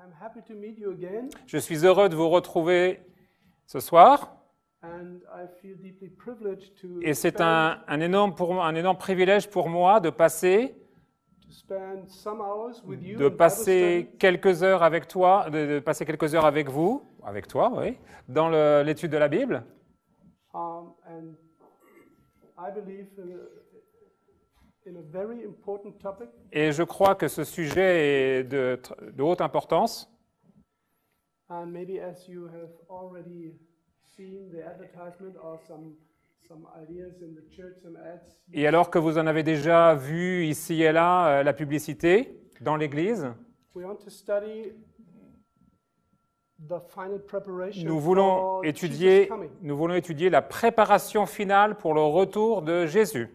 I'm happy to meet you again, Je suis heureux de vous retrouver ce soir and I feel deeply privileged to et c'est un énorme privilège pour moi de passer spend some hours with you de in Bible passer study. quelques heures avec toi, de passer quelques heures avec vous, avec toi, oui, dans l'étude de la Bible. And I believe in a very important topic. Et je crois que ce sujet est de haute importance. And maybe as you have already seen the advertisement or some ideas in the church, some ads, Et alors que vous en avez déjà vu ici et là la publicité dans l'Église, we want to study the final preparation nous voulons for Jesus étudier la préparation finale pour le retour de Jésus.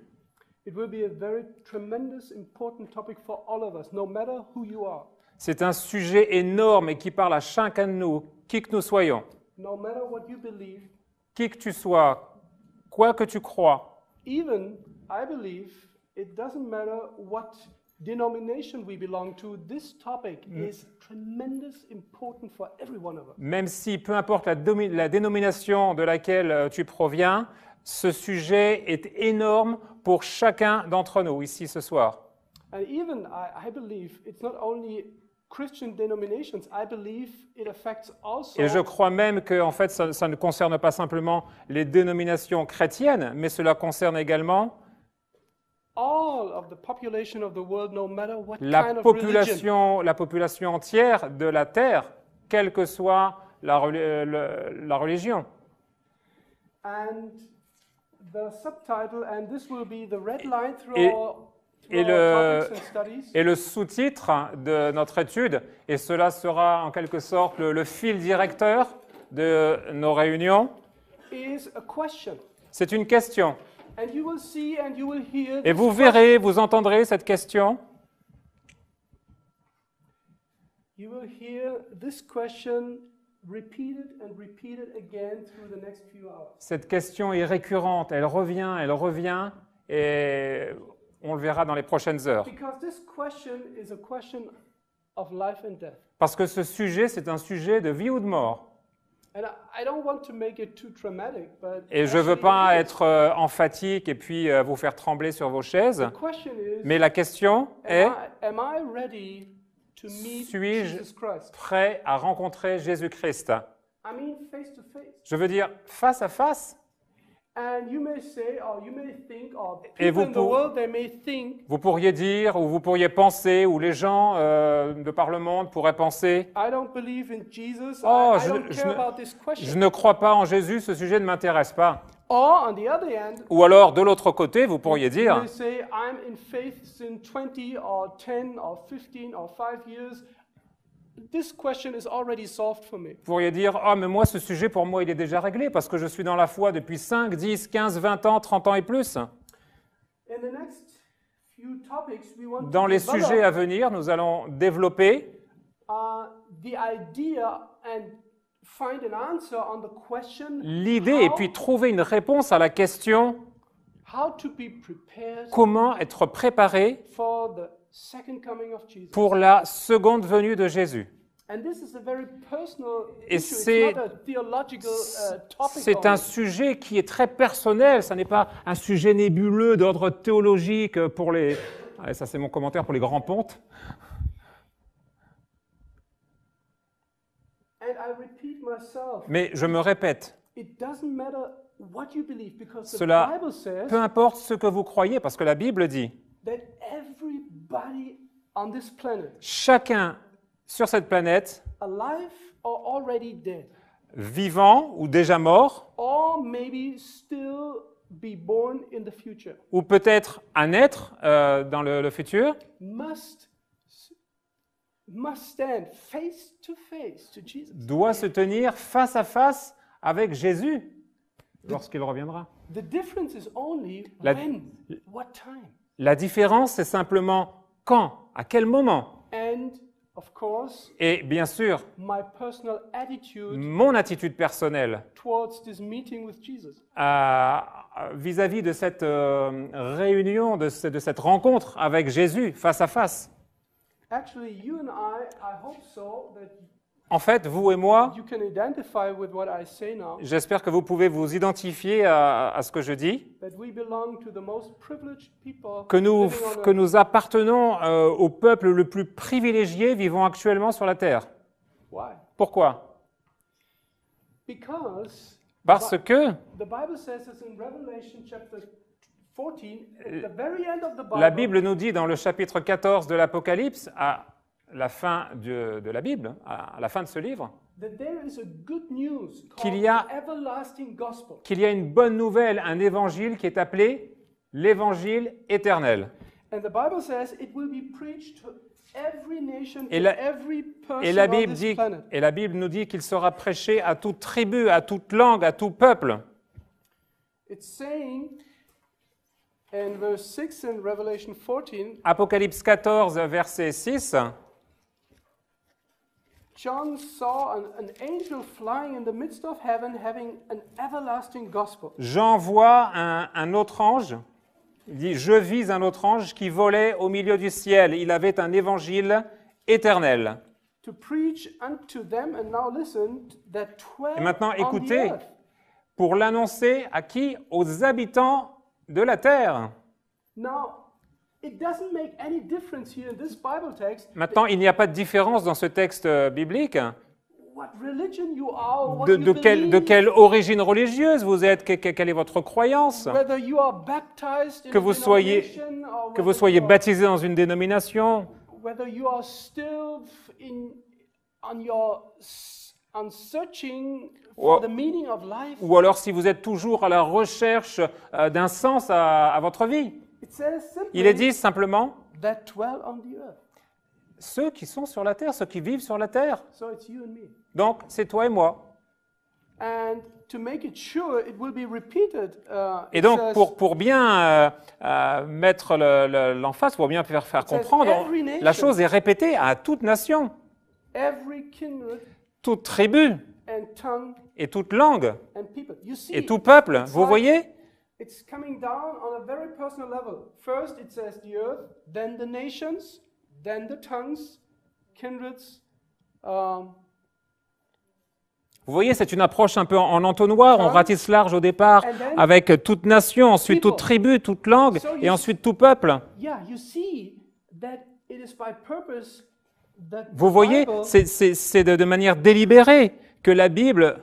It will be a very tremendous, important topic for all of us, no matter who you are, C'est un sujet énorme et qui parle à chacun de nous, qui que nous soyons, no matter what you believe. qui que tu sois, quoi que tu crois. Even, I believe, it doesn't matter what denomination we belong to, this topic is tremendous important for every one of us. Même si, peu importe la dénomination de laquelle tu proviens, ce sujet est énorme pour chacun d'entre nous ici ce soir. And even, I believe, it's not only Christian denominations, I believe it affects also Et je crois même que en fait, ça ne concerne pas simplement les dénominations chrétiennes, mais cela concerne également all of the population of the world, no matter what la kind of religion. population entière de la terre, quelle que soit la religion. And the subtitle, and this will be the red line through Et- our et topics and studies, Et le sous-titre de notre étude, et cela sera en quelque sorte le fil directeur de nos réunions, is a question. c'est une question. And you will see and you will hear Et this vous verrez, vous entendrez cette question. You will hear this question repeated and repeated again through the next few hours. Cette question est récurrente, elle revient, et on le verra dans les prochaines heures. Because this question is a question of life and death. Parce que ce sujet, c'est un sujet de vie ou de mort. And I don't want to make it too traumatic, but Et je ne veux actually pas it is. être emphatique et puis vous faire trembler sur vos chaises. The question is, Mais la question est, am I ready to meet suis-je Jesus Christ? prêt à rencontrer Jésus-Christ? I mean face to face. Je veux dire face à face. And you may say, or you may think, or Et people in the vous world, they may think, Vous pourriez dire, ou vous pourriez penser, ou les gens de par le monde pourraient penser, I don't believe in Jesus, Oh, I don't care about this je question. ne crois pas en Jésus, ce sujet ne m'intéresse pas. Or, on the other hand, Ou alors, de l'autre côté, vous pourriez you dire, may say, I'm in faith since 20 or 10 or 15 or 5 years. This question is already solved for me. vous pourriez dire, oh, mais moi, ce sujet, pour moi, il est déjà réglé, parce que je suis dans la foi depuis 5, 10, 15, 20 ans, 30 ans et plus. In the next few topics, we want Dans to les develop sujets à venir, nous allons développer the idea and find an answer on the question l'idée et puis trouver une réponse à la question, how to be prepared comment être préparé for the second coming of Jesus. pour la seconde venue de Jésus. And this is a very personal Et issue. c'est- It's not a theological topic. C'est un only. sujet qui est très personnel, ça n'est pas un sujet nébuleux d'ordre théologique pour les... Allez, ça c'est mon commentaire pour les grands pontes. And I repeat myself, Mais je me répète, it doesn't matter what you believe because the Cela- Bible says peu importe ce que vous croyez, parce que la Bible dit, that everybody on this planet, chacun sur cette planète, alive or already dead, vivant ou déjà mort, or maybe still be born in the future, ou peut-être un être dans le futur, must stand face to Jesus. doit se tenir face à face avec Jésus lorsqu'il reviendra. The difference is only La- when, what time. La différence, c'est simplement quand, à quel moment. And of course, Et bien sûr, my personal attitude mon attitude personnelle towards this meeting with Jesus. vis-à-vis de cette réunion, de cette rencontre avec Jésus face à face. Actually, you and I hope so that En fait, vous et moi, you can identify with what I say now, j'espère que vous pouvez vous identifier à ce que je dis, that we belong to the most privileged people que nous, living on que earth. nous appartenons au peuple le plus privilégié vivant actuellement sur la Terre. Why? Pourquoi? Because Parce que the Bible says this in Revelation chapter 14, at the very end of the la Bible, Bible nous dit dans le chapitre 14 de l'Apocalypse, à la fin de la Bible, à la fin de ce livre, that there is a good news Qu'il called y a- the everlasting gospel. qu'il y a une bonne nouvelle, un évangile qui est appelé l'évangile éternel. And the Bible says it will be preached to every nation, Et to la- every person Et la on Bible this planet. et la Bible nous dit qu'il sera prêché à toute tribu, à toute langue, à tout peuple. It's saying in verse 6 in Revelation 14, Apocalypse 14, verset 6. John saw an angel flying in the midst of heaven having an everlasting gospel. Jean voit un autre ange. Il dit, je vis un autre ange qui volait au milieu du ciel. Il avait un évangile éternel. To preach unto them, and now listen, that dwell Et maintenant, on the écoutez, earth. pour l'annoncer à qui? Aux habitants de la terre. Now, it doesn't make any difference here in this Bible text Maintenant, il n'y a pas de différence dans ce texte biblique what religion you are, what de you believe, quelle origine religieuse vous êtes, quelle est votre croyance, whether you are baptized in que a vous soyez, denomination or que vous whether soyez you are- baptisé dans une dénomination, whether you are still on searching for Ou- the meaning of life. ou alors si vous êtes toujours à la recherche d'un sens à votre vie. It says simply Il est dit simplement, that dwell on the earth. ceux qui sont sur la terre, ceux qui vivent sur la terre. So it's you and me. Donc, c'est toi et moi. And to make it sure, it will be repeated. Et It donc, says, pour bien mettre l'emphase, pour bien faire says comprendre, every nation. la chose est répétée à toute nation, every kindred toute tribu and tongue et toute langue and people. You see, et tout peuple. it's Vous like- voyez? it's coming down on a very personal level. First, it says the earth, then the nations, then the tongues, kindreds. Vous voyez, c'est une approche un peu en entonnoir, on Tongue. ratisse large au départ, And then avec toute nation, ensuite toute people. tribu, toute langue, So et you ensuite tout peuple. Yeah, you see that it is by purpose that Vous the voyez, Bible- c'est de manière délibérée que la Bible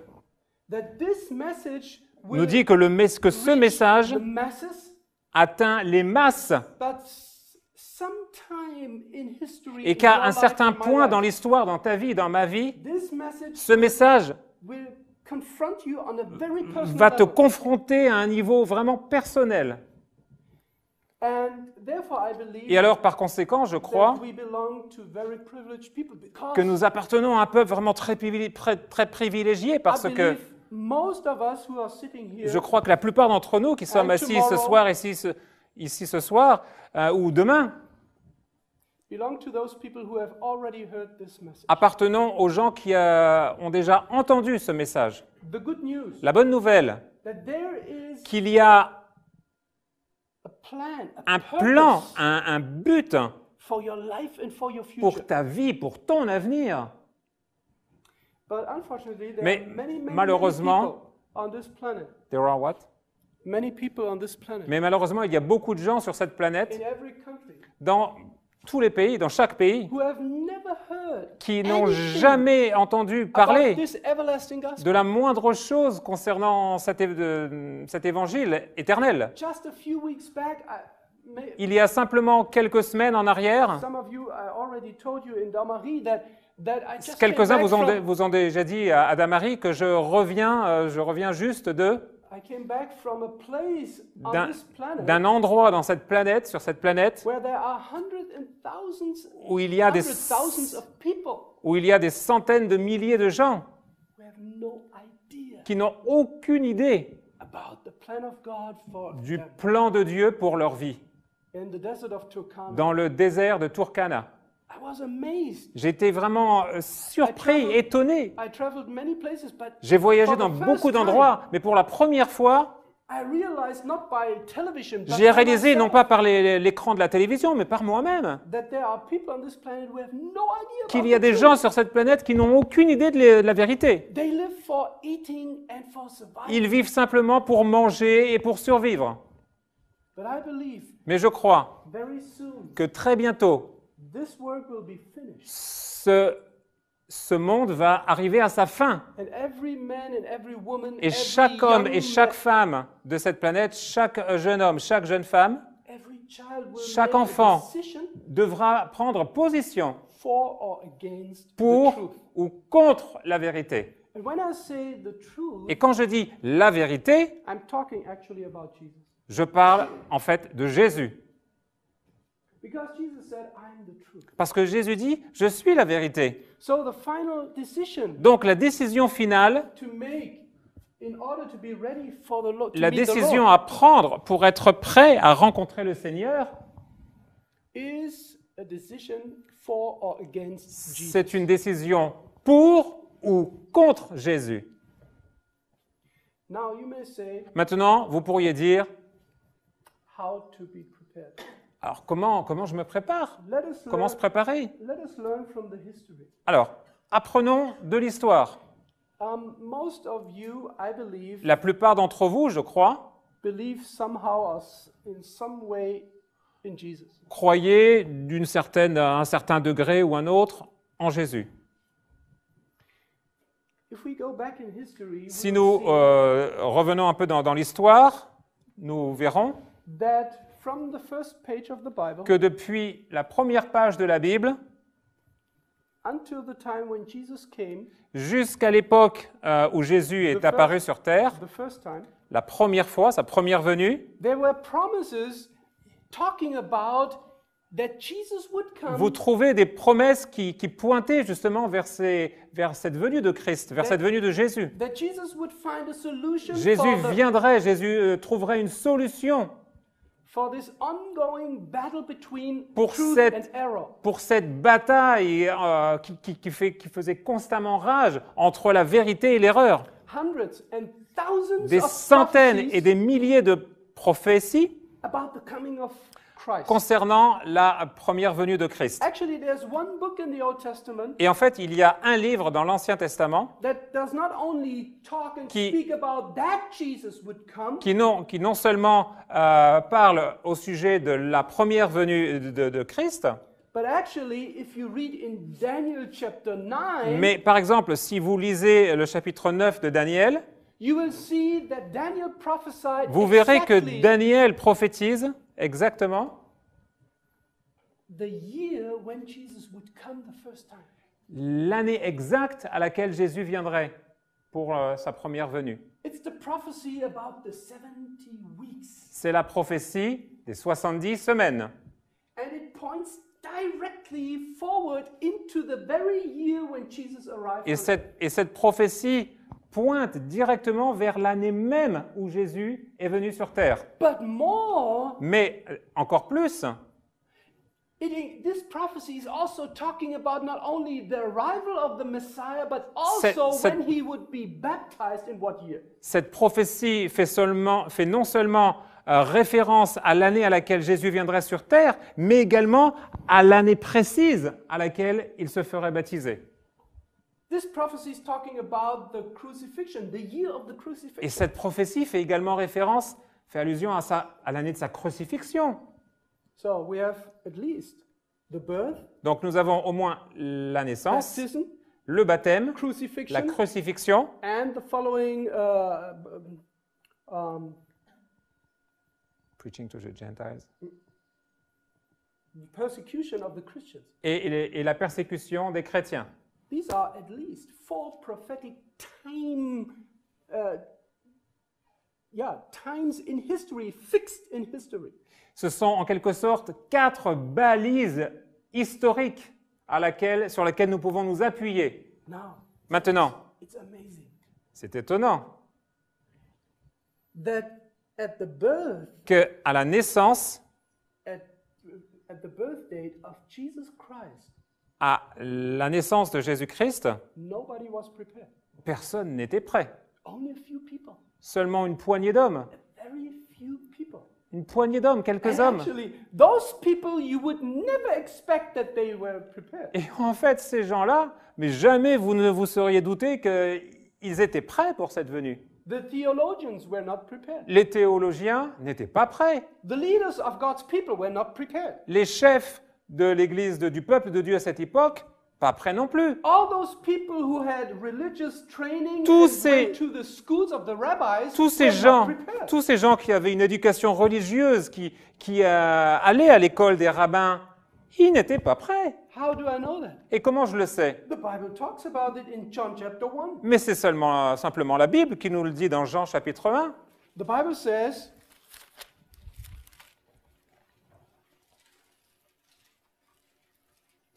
that this message will nous dit que, que ce reach message the masses, atteint les masses but sometime in history, et in qu'à your un life, certain in my point dans life, l'histoire, dans ta vie, dans ma vie, this message ce message will confront you on a very personal va te level. confronter à un niveau vraiment personnel. And therefore, I believe Et alors, par conséquent, je crois that we belong to very privileged people because que nous appartenons à un peuple vraiment très privilégié parce I que believe most of us who are sitting here je crois que la plupart d'entre nous qui sommes And assis ce tomorrow- soir, ici ce soir, ou demain, belong to those people who have already heard this message. appartenons aux gens qui ont déjà entendu ce message. The good news La bonne nouvelle, that there is qu'il y a a plan, a un purpose plan, un but for your life and for your future. pour ta vie, pour ton avenir. But unfortunately, there Mais are many malheureusement- people on this planet. There are what? Many people on this planet. Mais malheureusement, il y a beaucoup de gens sur cette planète, In every country dans tous les pays, dans chaque pays, who have never heard qui n'ont anything jamais entendu about parler this everlasting gospel. de la moindre chose concernant cet évangile éternel. Just a few weeks back, Il y a simplement quelques semaines en arrière, some of you, I already told you in Damari that I just quelques-uns came back vous ont déjà dit à Damari que je reviens juste I came back from a place on d'un this planet d'un endroit dans cette planète, sur cette planète, where there are hundreds and thousands, où il y a des, hundreds thousands of people où il y a des centaines de milliers de gens who have no idea qui n'ont aucune idée about the plan of God for du them. plan de Dieu pour leur vie, In the desert of Turkana. dans le désert de Turkana. I was amazed. J'étais vraiment surpris, étonné. I traveled many places, but J'ai voyagé for dans the beaucoup first time, d'endroits, mais pour la première fois, I realized not by television, but J'ai by réalisé, non myself, pas par l'écran de la télévision, mais par moi-même, that there are people on this planet who have no idea qu'il about y a the des truth. gens sur cette planète qui n'ont aucune idée de la vérité. They live for eating and for survival. Ils vivent simplement pour manger et pour survivre. But I believe Mais je crois very soon que très bientôt, this work will be finished. ce monde va arriver à sa fin. And every man and every woman, Et every chaque homme young et chaque man, femme de cette planète, chaque jeune homme, chaque jeune femme, every child will chaque make enfant a decision devra prendre position for or against the pour truth. ou contre la vérité. And when I say the truth, Et quand je dis la vérité, I'm talking actually about Jesus. je parle en fait de Jésus. Because Jesus said, I'm the truth. Parce que Jésus dit, je suis la vérité. So the final decision Donc la décision finale, to make in order to be ready for the Lord, to la meet the décision Lord, à prendre pour être prêt à rencontrer le Seigneur, is a decision for or against Jesus. c'est une décision pour ou contre Jésus. Now you may say, Maintenant, vous pourriez dire, how to be prepared. alors comment je me prépare? Let us Comment learn, se préparer? let us learn from the history. Alors, apprenons de l'histoire. Most of you, I believe, La plupart d'entre vous, je crois, believe somehow or in some way in Jesus. croyez à un certain degré ou un autre en Jésus. If we go back in history, we Si will nous see revenons un peu dans l'histoire, nous verrons that from the first page of the Bible que depuis la première page de la Bible until the time when Jesus came, jusqu'à l'époque où Jésus est apparu sur terre, the first time, la première fois, sa première venue, there were promises talking about that Jesus would come, vous trouvez des promesses qui pointaient justement vers cette venue de Christ, vers cette venue de Jésus. that Jesus would find a solution Jésus viendrait, Jésus trouverait une solution for this ongoing battle between Pour truth cette- and error. pour cette bataille qui faisait constamment rage entre la vérité et l'erreur. Hundreds and thousands Des of centaines et prophecies des milliers de prophéties about the coming of Christ. concernant la première venue de Christ. Actually, there's one book in the Old Testament Et en fait, il y a un livre dans l'Ancien Testament that does not only talk and Qui- speak about that Jesus would come, qui non seulement parle au sujet de la première venue de Christ, but actually, if you read in Daniel chapter 9, mais par exemple, si vous lisez le chapitre 9 de Daniel, you will see that Daniel prophesied vous verrez que exactly Daniel prophétise exactement the year when Jesus would come the first time. l'année exacte à laquelle Jésus viendrait pour sa première venue. It's the prophecy about the 70 weeks. C'est la prophétie des 70 semaines. And it points directly forward into the very year when Jesus arrived. Et on earth. cette prophétie pointe directement vers l'année même où Jésus est venu sur terre. But more, Mais encore plus, this prophecy is also talking about not only the arrival of the Messiah, but also Cette- when he would be baptized in what year. cette prophétie fait non seulement référence à l'année à laquelle Jésus viendrait sur terre, mais également à l'année précise à laquelle il se ferait baptiser. This prophecy is talking about the crucifixion, the year of the Et crucifixion. cette prophétie fait également référence, fait allusion à l'année de sa crucifixion. So we have at least the birth, Donc nous avons au moins la naissance, baptism, le baptême, la crucifixion, crucifixion and the following preaching to the Gentiles, persecution of the Christians. et la persécution des chrétiens. These are at least 4 prophetic times in history, fixed in history. Ce sont en quelque sorte 4 balises historiques sur lesquelles nous pouvons nous appuyer. Now, Maintenant, it's amazing c'est étonnant that at the birth, qu'à la naissance, at the birth date of Jesus Christ, à la naissance de Jésus-Christ, nobody was prepared. personne n'était prêt. Only a few people, Seulement une poignée d'hommes, a very few people. Une poignée d'hommes, quelques And hommes. actually, those people you would never expect that they were prepared. Et en fait, ces gens-là, mais jamais vous ne vous seriez douté qu'ils étaient prêts pour cette venue. The theologians were not prepared. Les théologiens n'étaient pas prêts. The leaders of God's people were not prepared. Les chefs de l'Église du peuple de Dieu à cette époque, pas prêts non plus. All those people who had religious training Tous and ces- went to the schools of the rabbis Tous ces were not prepared. tous ces gens qui avaient une éducation religieuse, qui allaient à l'école des rabbins, ils n'étaient pas prêts. How do I know that? Et comment je le sais? The Bible talks about it in John chapter 1. Mais c'est simplement la Bible qui nous le dit dans Jean chapitre 1. The Bible says,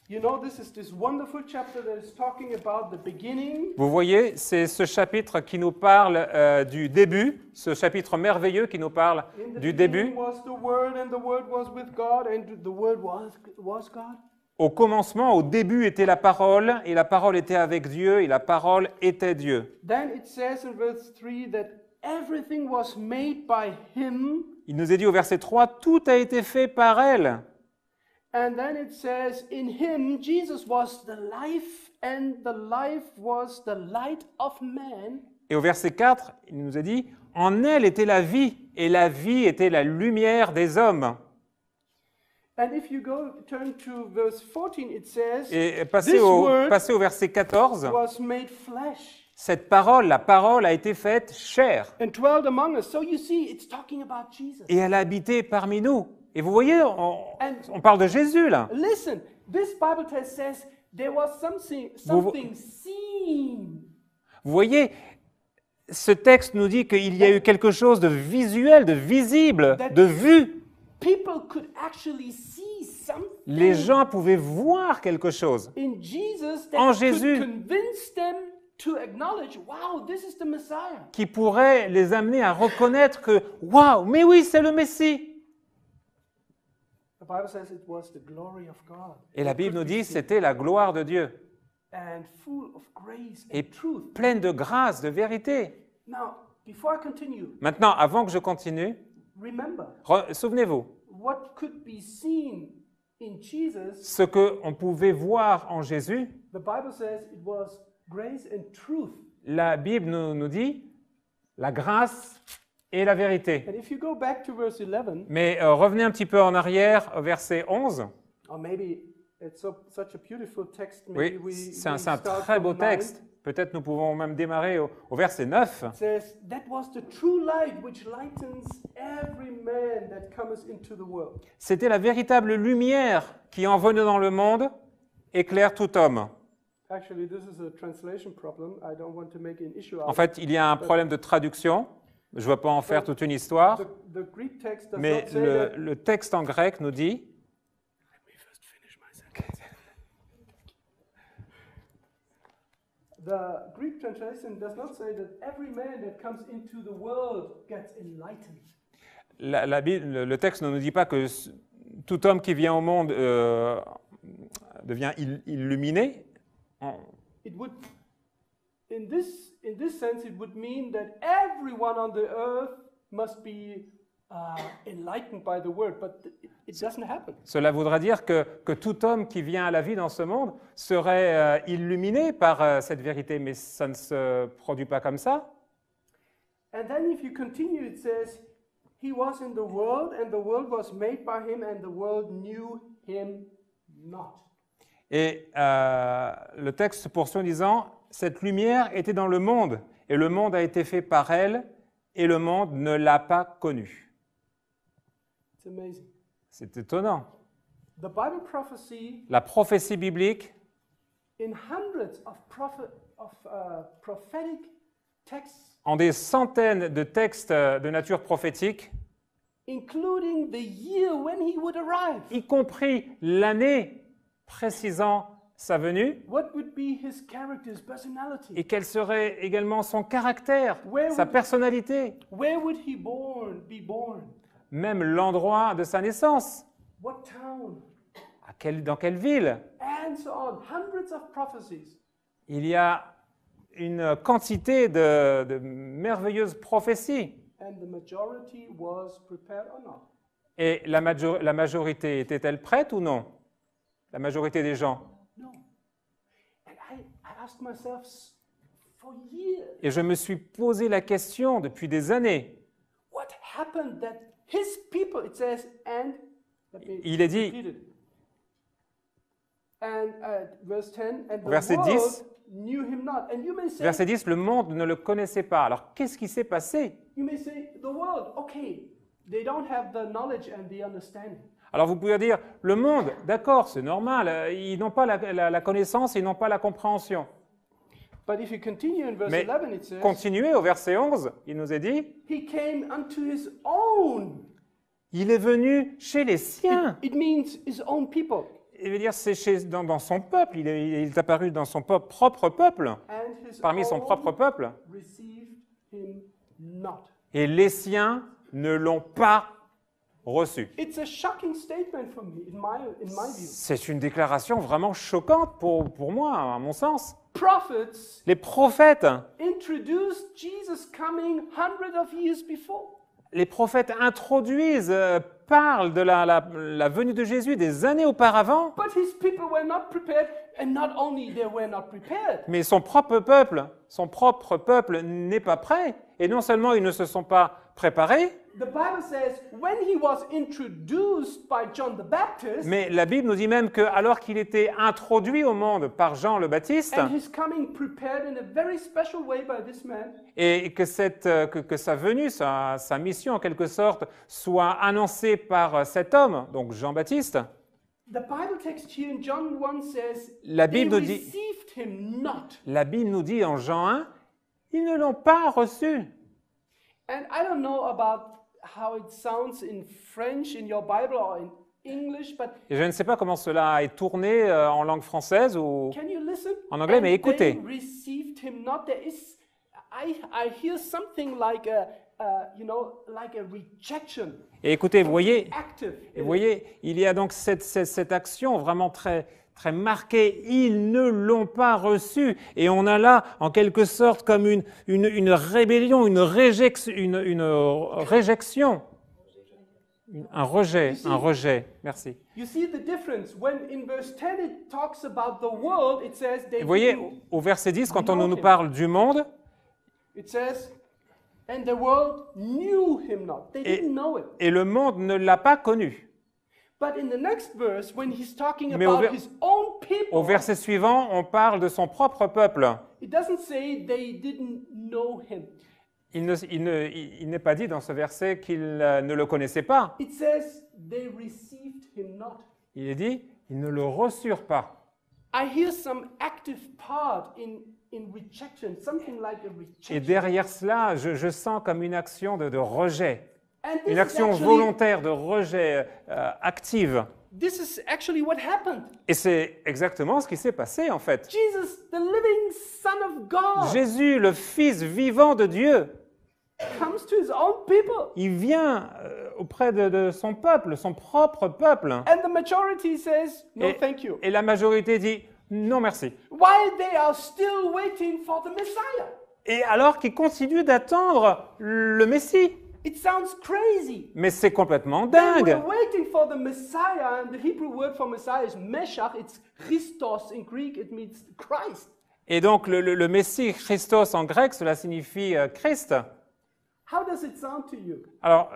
you know, this is this wonderful chapter that is talking about the beginning. Vous voyez, c'est ce chapitre qui nous parle du début, ce chapitre merveilleux qui nous parle In the du beginning début. was the Word, and the Word was with God, and the Word was God. Au commencement, au début était la parole, et la parole était avec Dieu, et la parole était Dieu. Then it says in verse 3 that everything was made by Him. Il nous est dit au verset 3, tout a été fait par elle. And then it says, in Him, Jesus was the life, and the life was the light of man. Et au verset 4, il nous a dit, en elle était la vie, et la vie était la lumière des hommes. And if you turn to verse 14, it says, Et this word passez au verset 14, was made flesh cette parole, la parole a été faite chair, and dwelled among us. So you see, it's talking about Jesus. et elle a habité parmi nous. Et vous voyez, on parle de Jésus là. Listen, this Bible text says there was something seen. Vous voyez, ce texte nous dit qu'il y a eu quelque chose de visuel, de visible, de vu. People could actually see something Les gens pouvaient voir quelque chose in Jesus that en could Jésus convince them to acknowledge, wow, this is the Messiah. qui pourrait les amener à reconnaître que, waouh, mais oui, c'est le Messie. The Bible says it was the glory of God. Et la It Bible could nous be dit seen. c'était la gloire de Dieu, And full of grace et and truth. pleine de grâce, de vérité. Now, before I continue, Maintenant, avant que je continue, remember souvenez-vous, what could be seen in Jesus. ce qu'on pouvait voir en Jésus, The Bible says it was grace and truth. la Bible nous dit la grâce et la vérité. And if you go back to verse 11, Mais revenez un petit peu en arrière, au verset 11. or maybe it's such a beautiful text, Oui, maybe c'est un start très beau from 9. texte. Peut-être nous pouvons même démarrer au verset 9. It says, that was the true light which lightens every man that comes into the world. C'était la véritable lumière qui, en venant dans le monde, éclaire tout homme. Actually, this is a translation problem. I don't want to make an issue out En fait, il y a un problème de traduction. Je ne vais pas en faire toute une histoire. The Greek text does Mais not say that. le texte en grec nous dit, Let me first finish my sentence. The Greek translation does not say that every man that comes into the world gets enlightened. le texte ne nous dit pas que tout homme qui vient au monde devient illuminé. It would, in this sense, it would mean that everyone on the earth must be enlightened by the word, but it doesn't happen. Cela voudrait dire que tout homme qui vient à la vie dans ce monde serait illuminé par cette vérité, mais ça ne se produit pas comme ça. And then if you continue, it says, he was in the world, and the world was made by him, and the world knew him not. Et le texte se poursuit en disant, cette lumière était dans le monde, et le monde a été fait par elle, et le monde ne l'a pas connue. It's amazing. C'est étonnant. The Bible prophecy, La prophétie biblique, in hundreds of prophetic texts, en des centaines de textes de nature prophétique, including the year when he would arrive. y compris l'année précisant sa venue, What would be his character, his personality? et quel serait également son caractère, sa personnalité, Where would he be born? même l'endroit de sa naissance, What town? dans quelle ville. And so on. Hundreds of prophecies. Il y a une quantité de merveilleuses prophéties. and the majority was prepared or not? Et la majorité était-elle prête ou non? La majorité des gens. No. And I asked myself for years, Et je me suis posé la question depuis des années. what happened that his people, it says, and, let me Il est dit, repeat it. And verse 10, and the Verset world 10. knew him not. And you may say, verset 10, le monde ne le connaissait pas. Alors qu'est-ce qui s'est passé? the world, okay, they don't have the knowledge and the understanding. Alors vous pouvez dire, le monde, d'accord, c'est normal, ils n'ont pas la connaissance, ils n'ont pas la compréhension. But if you continue in verse Mais 11, it says, continuez au verset 11, il nous est dit, he came unto his own. il est venu chez les siens. It means his own people. Il veut dire, c'est dans son peuple, il est apparu dans son propre peuple, And his parmi son own propre peuple. received him not. Et les siens ne l'ont pas reçu. It's a shocking statement for me, in my view. C'est une déclaration vraiment choquante pour moi, à mon sens. Prophets Les prophètes, introduced Jesus coming hundreds of years before. les prophètes introduisent, parlent de la venue de Jésus des années auparavant, But his people were not prepared, and not only they were not prepared, mais son propre peuple n'est pas prêt. Et non seulement ils ne se sont pas préparés, the Bible says when he was introduced by John the Baptist, mais la Bible nous dit même que alors qu'il était introduit au monde par Jean le Baptiste, and his coming prepared in a very special way by this man, et que sa venue, sa mission en quelque sorte, soit annoncée par cet homme, donc Jean-Baptiste, the Bible text here in John 1 says La they Bible nous dit- received him not. la Bible nous dit en Jean 1, ils ne l'ont pas reçu. And I don't know about how it sounds in French in your Bible or in English, but Et je ne sais pas comment cela est tourné en langue française ou can you listen? en anglais, mais And écoutez. they received him not. There is, I hear something like a rejection. Et écoutez, vous voyez, Active. il y a donc cette action vraiment très, très marquée. Ils ne l'ont pas reçu. Et on a là, en quelque sorte, comme une rébellion, une réjection, un rejet. Merci. You see the difference when in verse 10 it talks about the world, it says they Vous voyez, didn't- au verset 10, quand on nous parle du monde, it says and the world knew him not. They Et- didn't know it. et le monde ne l'a pas connu. But in the next verse, when he's talking Mais au about ver- his own people, Au verset suivant, on parle de son propre peuple. it doesn't say they didn't know him. Il n'est pas dit dans ce verset qu'ils ne le connaissaient pas. It says they received him not. Il est dit, ils ne le reçurent pas. I hear some active part in rejection, something like a Et rejection. derrière cela, je sens comme une action de rejet, And this une is action actually- volontaire de rejet active. This is actually what happened. Et c'est exactement ce qui s'est passé en fait. Jesus, the living Son of God, Jésus, le Fils vivant de Dieu, comes to his own people. il vient auprès de son peuple, son propre peuple. And the majority says, no, Et- thank you. Et la majorité dit, non merci. While they are still waiting for the Messiah. Et alors qu'ils continuent d'attendre le Messie. It sounds crazy. Mais c'est complètement They dingue. were waiting for the Messiah, and the Hebrew word for Messiah is Meshach. It's Christos in Greek. It means Christ. Et donc le Messie, Christos en grec, cela signifie Christ. How does it sound to you? Alors,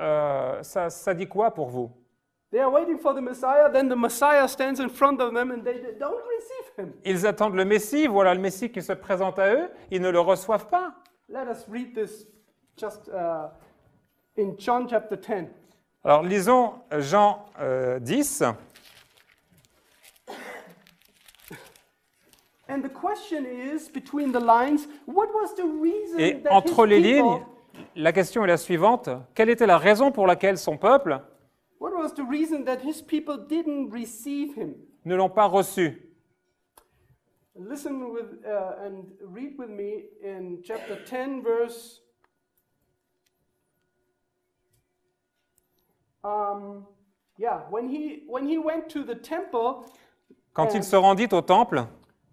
ça dit quoi pour vous? They are waiting for the Messiah, then the Messiah stands in front of them and they don't receive him. Ils attendent le Messie, voilà le Messie qui se présente à eux, ils ne le reçoivent pas. Let us read this just in John chapter 10. Alors lisons Jean 10. And the question is, between the lines, what was the reason Et that entre his les people, lignes, la question est la suivante. Quelle était la raison pour laquelle son peuple what was the reason that his people didn't receive him? ne l'ont pas reçu? Listen with and read with me in chapter 10, verse. When he went to the temple, Quand il se rendit au temple,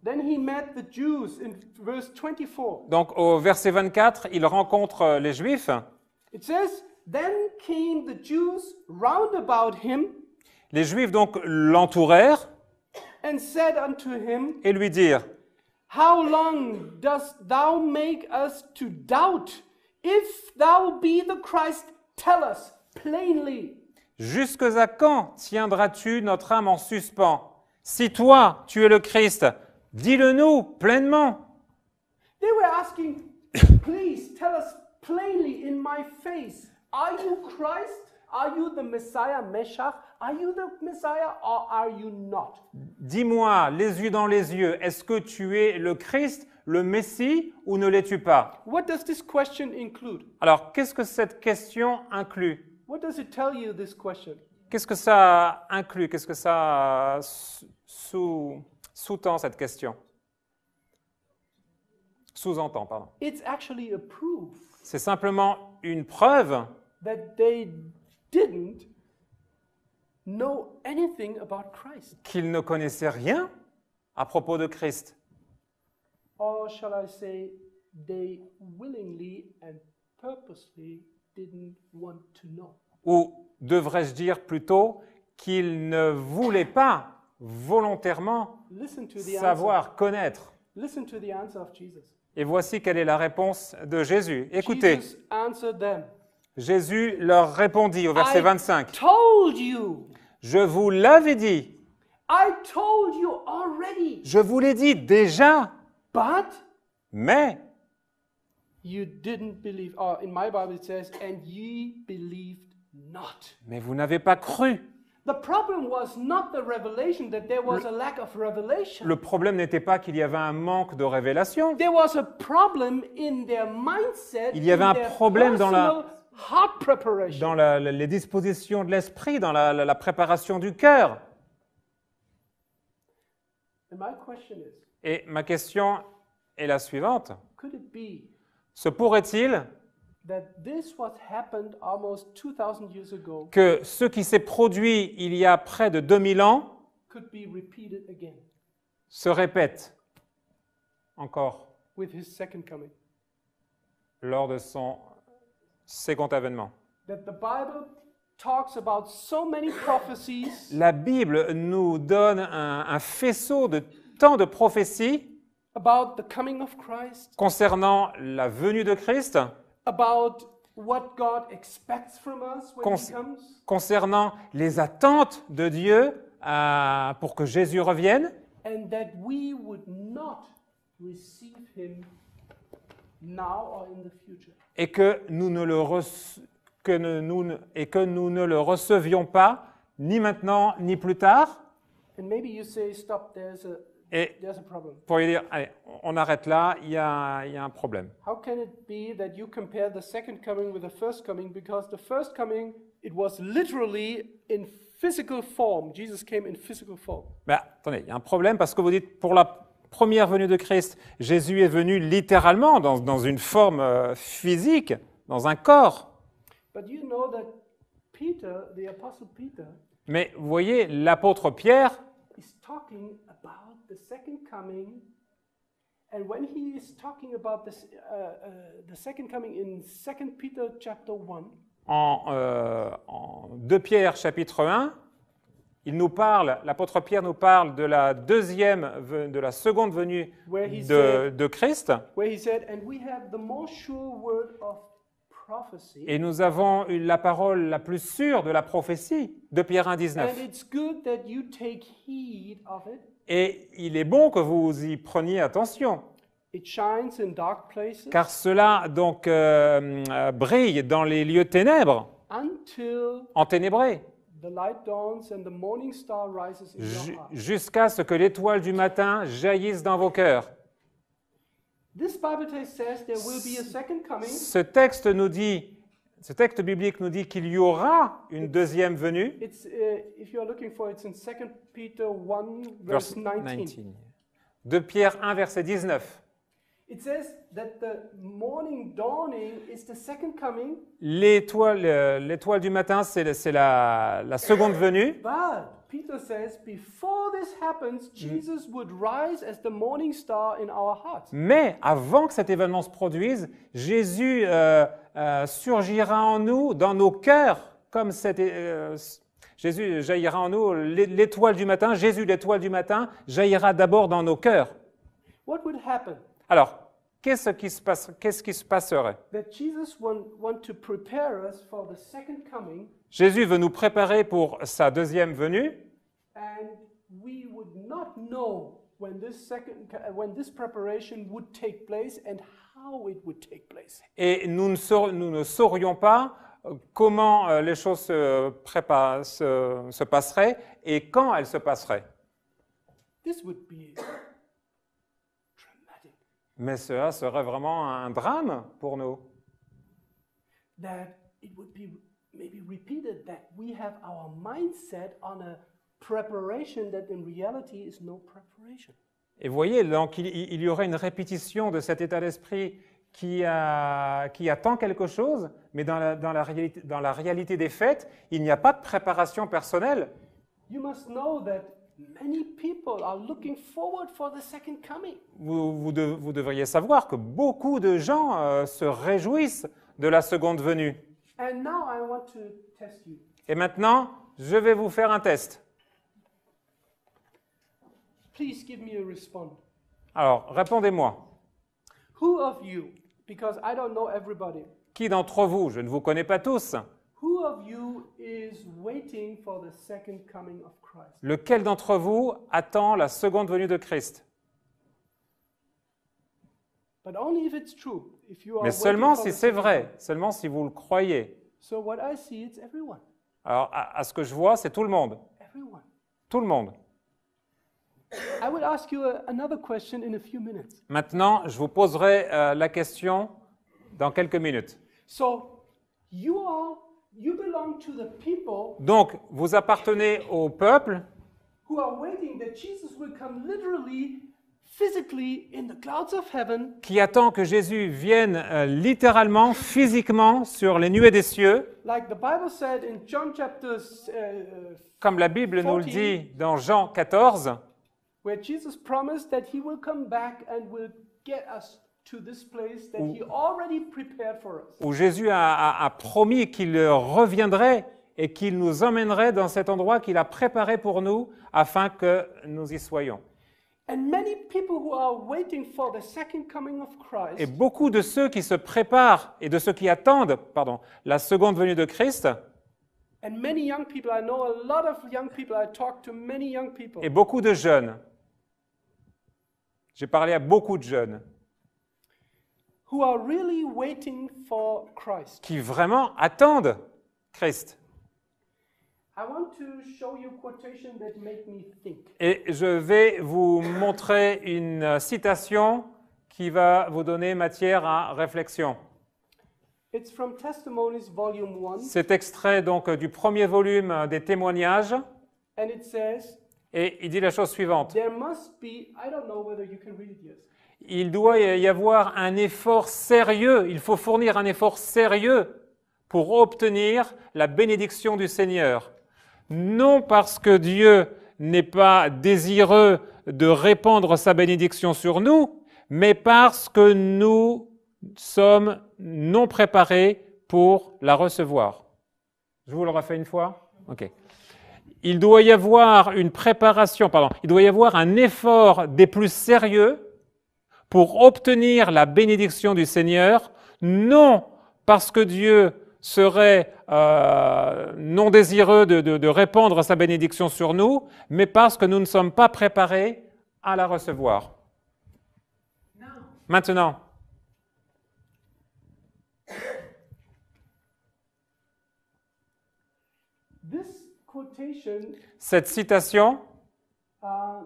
then he met the Jews in verse 24. donc au verset 24, il rencontre les Juifs. It says, then came the Jews round about him Les Juifs donc l'entourèrent and said unto him, et lui dirent, How long dost thou make us to doubt? If thou be the Christ, tell us plainly. jusque à quand tiendras-tu notre âme en suspens? Si toi, tu es le Christ, dis-le-nous pleinement. They were asking, please tell us plainly in my face, are you Christ? Are you the Messiah, Meshach? Are you the Messiah or are you not? Dis-moi, les yeux dans les yeux, est-ce que tu es le Christ, le Messie, ou ne l'es-tu pas? What does this question include? Alors, qu'est-ce que cette question inclut? What does it tell you, this question? Qu'est-ce que ça inclut? Qu'est-ce que ça sous-tend, cette question? Sous-entend, pardon. It's actually a proof C'est simplement une preuve that they didn't know anything about Christ. qu'ils ne connaissaient rien à propos de Christ. Or shall I say, they willingly and purposely didn't want to know. Ou devrais-je dire plutôt qu'ils ne voulaient pas volontairement Listen to the savoir, connaître. Listen to the answer of Jesus. Et voici quelle est la réponse de Jésus. Écoutez, Jesus answered them. Jésus leur répondit au verset 25. Told you. Je vous l'avais dit. I told you already. Je vous l'ai dit déjà. But Mais you didn't believe. Or in my Bible it says, and ye believed not. vous n'avez pas cru. The problem was not the revelation, that there was a lack of revelation. Le problème n'était pas qu'il y avait un manque de révélation. There was a problem in their mindset. Il y avait in un their problème dans personal heart preparation. Dans les dispositions de l'esprit, dans la préparation du cœur. And my question is, Et ma question est la suivante. could it be Se pourrait-il that this what happened almost 2000 years ago que ce qui s'est produit il y a près de 2000 ans could be repeated again se répète encore with his second coming? lors de son second avènement? That the Bible talks about so many prophecies La Bible nous donne un faisceau de tant de prophéties about the coming of Christ, concernant la venue de Christ, about what God expects from us when he Cons- comes, concernant les attentes de Dieu pour que Jésus revienne, and that we would not receive him now or in the future. et que nous ne le le recevions pas ni maintenant ni plus tard. And maybe you say, stop, there's Et a problem. pour lui dire, allez, on arrête là, il y a un problème. How can it be that you compare the second coming with the first coming? Because the first coming, it was literally in physical form. Jesus came in physical form. Mais attendez, il y a un problème parce que vous dites, pour la première venue de Christ, Jésus est venu littéralement dans une forme physique, dans un corps. But you know that Peter, the Apostle Peter, Mais vous voyez, l'apôtre Pierre, is talking about the second coming. And when he is talking about this, the second coming in 2 Peter chapter 1, en 2 Pierre chapitre 1, l'apôtre Pierre nous parle de de la seconde venue Where he de Christ, where he said, and we have the more sure word of prophecy. et nous avons la parole la plus sûre de la prophétie, 2 Pierre 1, And 19. it's good that you take heed of it. Et il est bon que vous y preniez attention, It shines in dark places car cela donc brille dans les lieux ténèbres, until enténébrés, the light dawns and the morning star rises in your heart. jusqu'à ce que l'étoile du matin jaillisse dans vos cœurs. This Bible text says there will be a second coming. Ce texte biblique nous dit qu'il y aura une deuxième venue. It's if you are looking for it, it's in 2 Peter 1 verse Verse 19. 2 Pierre 1, verset 19. It says that the morning dawning is the second coming, L'étoile du matin, c'est la seconde venue. but Peter says, before this happens, Jesus would rise as the morning star in our hearts. Mais avant que cet événement se produise, Jésus surgira en nous, dans nos cœurs, comme Jésus jaillira en nous, l'étoile du matin, Jésus, l'étoile du matin, jaillira d'abord dans nos cœurs. What would happen? Alors, qu'est-ce qui se passerait? That Jesus want to prepare us for the second coming, Jésus veut nous préparer pour sa deuxième venue, and we would not know when this preparation would take place and how it would take place. et nous ne saurions pas comment les choses se passeraient et quand elles se passeraient. This would be dramatic. Mais cela serait vraiment un drame pour nous. That it would be maybe repeated that we have our mindset on a preparation that in reality is no preparation. Et vous voyez, donc il y aurait une répétition de cet état d'esprit qui attend quelque chose, mais dans la réalité des faits, il n'y a pas de préparation personnelle. You must know that many people are looking forward for the second coming. Vous devriez savoir que beaucoup de gens se réjouissent de la seconde venue. And now I want to test you. Et maintenant, je vais vous faire un test. Please give me a response. Alors, répondez-moi. Who of you, because I don't know everybody, Qui d'entre vous, je ne vous connais pas tous, who of you is waiting for the second coming of Christ? lequel d'entre vous attend la seconde venue de Christ? But only if it's true. If you are Mais waiting seulement for si the c'est second vrai, coming. seulement si vous le croyez. So what I see, it's everyone. Alors, à ce que je vois, c'est tout le monde. Everyone. Tout le monde. I will ask you another question in a few minutes. Maintenant, je vous poserai la question dans quelques minutes. So you belong to the people Donc, vous appartenez au peuple who are waiting that Jesus will come literally, physically in the clouds of heaven, qui attend que Jésus vienne littéralement, physiquement, sur les nuées des cieux, like the Bible said in John chapter comme la Bible nous le 14, dit dans Jean 14, where Jesus promised that he will come back and will get us to this place that he already prepared for us. où Jésus a promis qu'il reviendrait et qu'il nous emmènerait dans cet endroit qu'il a préparé pour nous afin que nous y soyons. And many people who are waiting for the second coming of Et Christ, beaucoup de ceux qui se préparent et de ceux qui attendent la seconde venue de Christ, and many young people, I know a lot of young people, I talk to many young people, et beaucoup de jeunes, j'ai parlé à beaucoup de jeunes, who are really waiting for Christ. qui vraiment attendent Christ. I want to show you a quotation that make me think. Et je vais vous montrer une citation qui va vous donner matière à réflexion. It's from Testimonies, Volume 1, C'est extrait donc du premier volume des témoignages and it says, et il dit la chose suivante. there must be, I don't know whether you can read it, yes. Il doit y avoir un effort sérieux, il faut fournir un effort sérieux pour obtenir la bénédiction du Seigneur. Non parce que Dieu n'est pas désireux de répandre sa bénédiction sur nous, mais parce que nous sommes non préparés pour la recevoir. Je vous le refais une fois? Ok. Il doit y avoir une préparation, il doit y avoir un effort des plus sérieux pour obtenir la bénédiction du Seigneur, non parce que Dieu serait non désireux de répandre sa bénédiction sur nous, mais parce que nous ne sommes pas préparés à la recevoir. Maintenant, This quotation, cette citation, uh,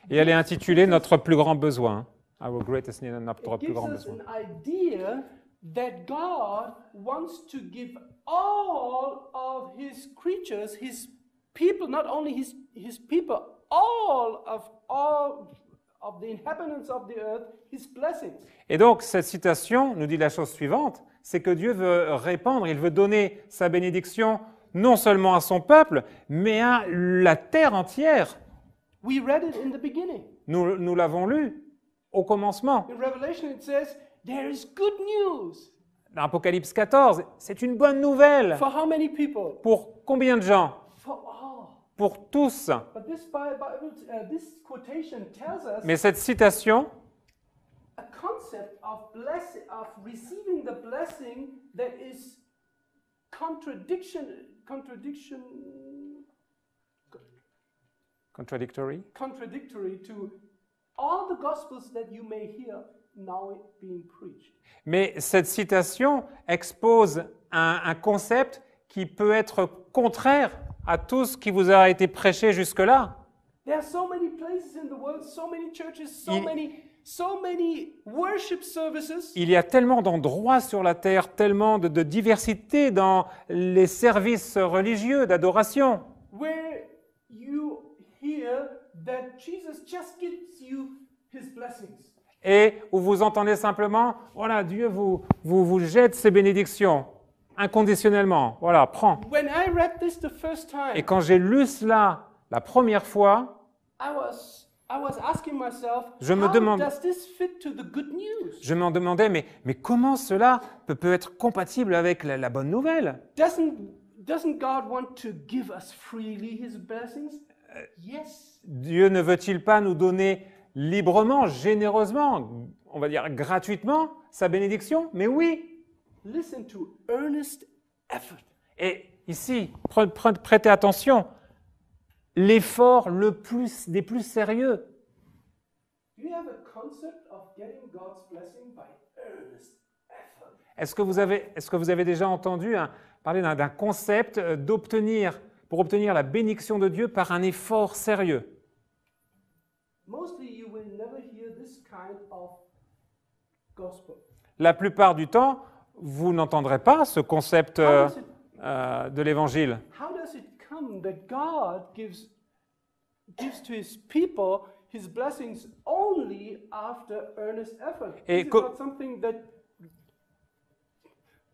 et elle est intitulée « Notre plus grand besoin ». Our greatest need, notre it plus gives grand us besoin. an idea that God wants to give all of his creatures, his people, not only his people, all of the inhabitants of the earth, his blessings. Et donc, cette citation nous dit la chose suivante, c'est que Dieu veut répandre, il veut donner sa bénédiction non seulement à son peuple, mais à la terre entière. We read it in the beginning. Nous l'avons lu au commencement. In Revelation, it says, there is good news. Dans Apocalypse 14, c'est une bonne nouvelle. For how many people? Pour combien de gens? For all. Pour tous. But this quotation tells us Mais cette citation a concept of receiving the blessing that is contradictory to all the gospels that you may hear now being preached. Mais cette citation expose un concept qui peut être contraire à tout ce qui vous a été prêché jusque-là. There are so many places in the world, so many churches, so many worship services. Il y a tellement d'endroits sur la terre, tellement de diversité dans les services religieux d'adoration, Where you hear that Jesus just gives you his blessings. et où vous entendez simplement, voilà, Dieu vous jette ses bénédictions inconditionnellement. Voilà, prends. When I read this the first time, Et quand j'ai lu cela la première fois, I was asking myself, Je me how demande- does this fit to the good news? je m'en demandais, mais comment cela peut être compatible avec la bonne nouvelle? Doesn't God want to give us freely his blessings? Yes. Dieu ne veut-il pas nous donner librement, généreusement, on va dire gratuitement, sa bénédiction? Mais oui. Listen to earnest effort. Et ici, prêtez attention, l'effort des plus sérieux. Do you have a concept of getting God's blessing by earnest effort? Est-ce que vous avez déjà entendu parler d'un concept pour obtenir la bénédiction de Dieu par un effort sérieux? Mostly you will never hear this kind of gospel. La plupart du temps, vous n'entendrez pas ce concept de l'évangile. How does it come that God gives to his people his blessings only after earnest effort? Et Is it not something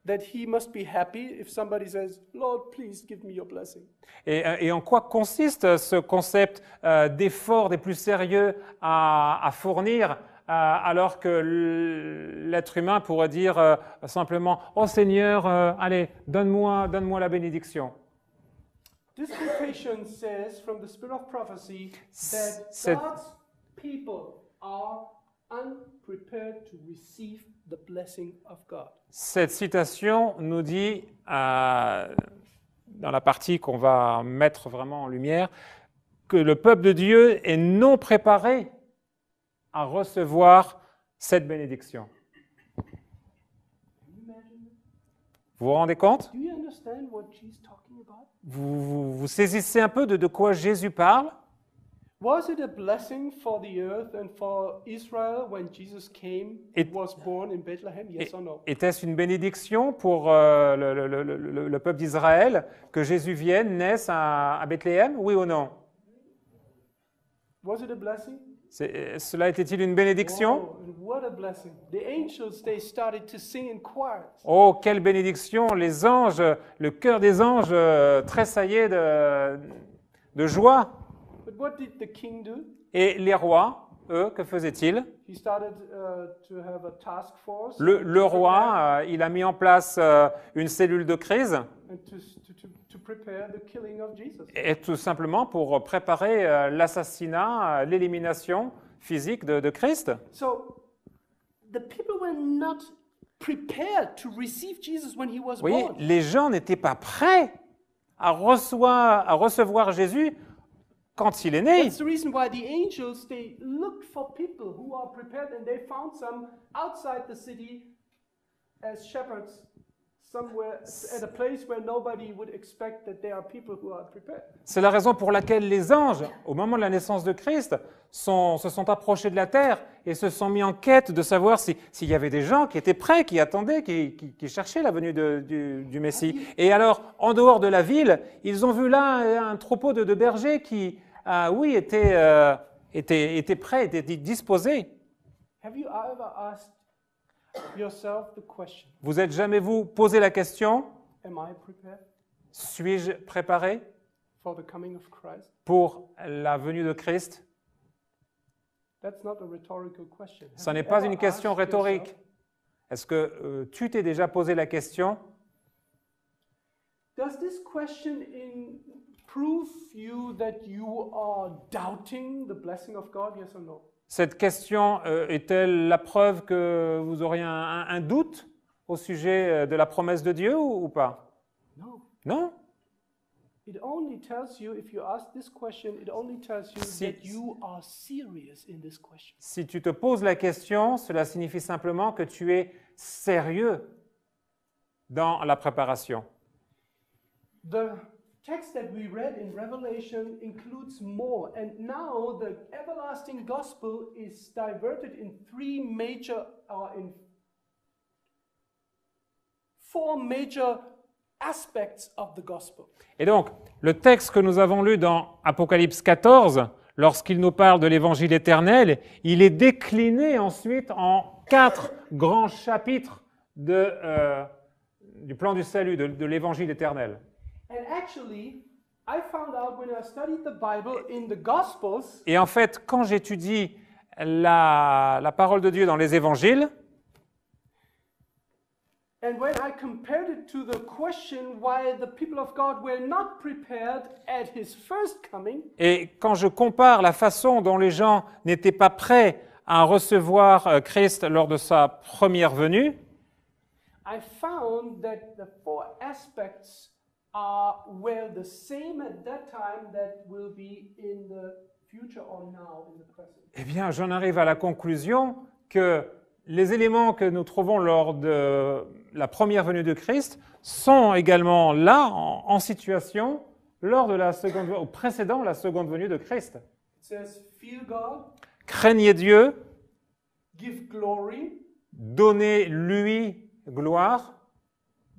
that he must be happy if somebody says, Lord, please give me your blessing? Et en quoi consiste ce concept d'effort des plus sérieux à fournir alors que l'être humain pourrait dire simplement « Oh Seigneur, allez, donne-moi la bénédiction ». This quotation says from the spirit of prophecy that Cette- God's people are unprepared to receive the blessing of God. Cette citation nous dit, dans la partie qu'on va mettre vraiment en lumière, que le peuple de Dieu est non préparé à recevoir cette bénédiction. Vous vous rendez compte? Do you understand what she's talking about? Vous saisissez un peu de quoi Jésus parle? Was it a blessing for the earth and for Israel when Jesus came and was born in Bethlehem? Yes or no? Était-ce une bénédiction pour le peuple d'Israël que Jésus vienne, naisse à Bethléem? Oui ou non? Was it a blessing? Cela était-il une bénédiction? Oh, and what a blessing. The angels, they started to sing in choirs. Oh, quelle bénédiction! Les anges, le cœur des anges tressaillaient de joie. But what did the king do? Et les rois, eux, que faisaient-ils? He started to have a task force Le roi, il a mis en place une cellule de crise, and to prepare the killing of Jesus. et tout simplement pour préparer l'assassinat, l'élimination physique de Christ. So the people were not prepared to receive Jesus when he was Vous voyez, born. les gens n'étaient pas prêts à recevoir Jésus quand il est né. That's the reason why the angels, they looked for people who are prepared, and they found some outside the city as shepherds, somewhere at a place where nobody would expect that there are people who are prepared. C'est la raison pour laquelle les anges, au moment de la naissance de Christ, se sont approchés de la terre et se sont mis en quête de savoir s'il y avait des gens qui étaient prêts, qui attendaient, qui cherchaient la venue du Messie. Et alors, en dehors de la ville, ils ont vu là un troupeau de bergers qui, oui, étaient prêts, étaient disposés. Have you ever asked yourself the question, Vous êtes jamais vous posé la question, am I prepared? Suis-je préparé for the coming of Christ? pour la venue de Christ? That's not a rhetorical question. Ce Have n'est you pas ever une question asked rhétorique. yourself, Est-ce que tu t'es déjà posé la question? does this question prove you that you are doubting the blessing of God, yes or no? Cette question est-elle la preuve que vous auriez un doute au sujet de la promesse de Dieu ou pas? No. Non? It only tells you, if you ask this question, it only tells you Si- that you are serious in this question. Si tu te poses la question, cela signifie simplement que tu es sérieux dans la préparation. The text that we read in Revelation includes more, and now the everlasting gospel is diverted in four major aspects of the gospel. Et donc, le texte que nous avons lu dans Apocalypse 14, lorsqu'il nous parle de l'évangile éternel, il est décliné ensuite en 4 grands chapitres du plan du salut, de l'évangile éternel. And actually, I found out when I studied the Bible in the Gospels, Et en fait, quand j'étudie la parole de Dieu dans les évangiles, and when I compared it to the question why the people of God were not prepared at his first coming, et quand je compare la façon dont les gens n'étaient pas prêts à recevoir Christ lors de sa première venue, I found that the four aspects were the same at that time that will be in the future or now in the present. eh bien, j'en arrive à la conclusion que les éléments que nous trouvons lors de la première venue de Christ sont également là, en situation, lors de la seconde, ou précédant la seconde venue de Christ. It says, fear God, Craignez Dieu, give glory, donnez-lui gloire.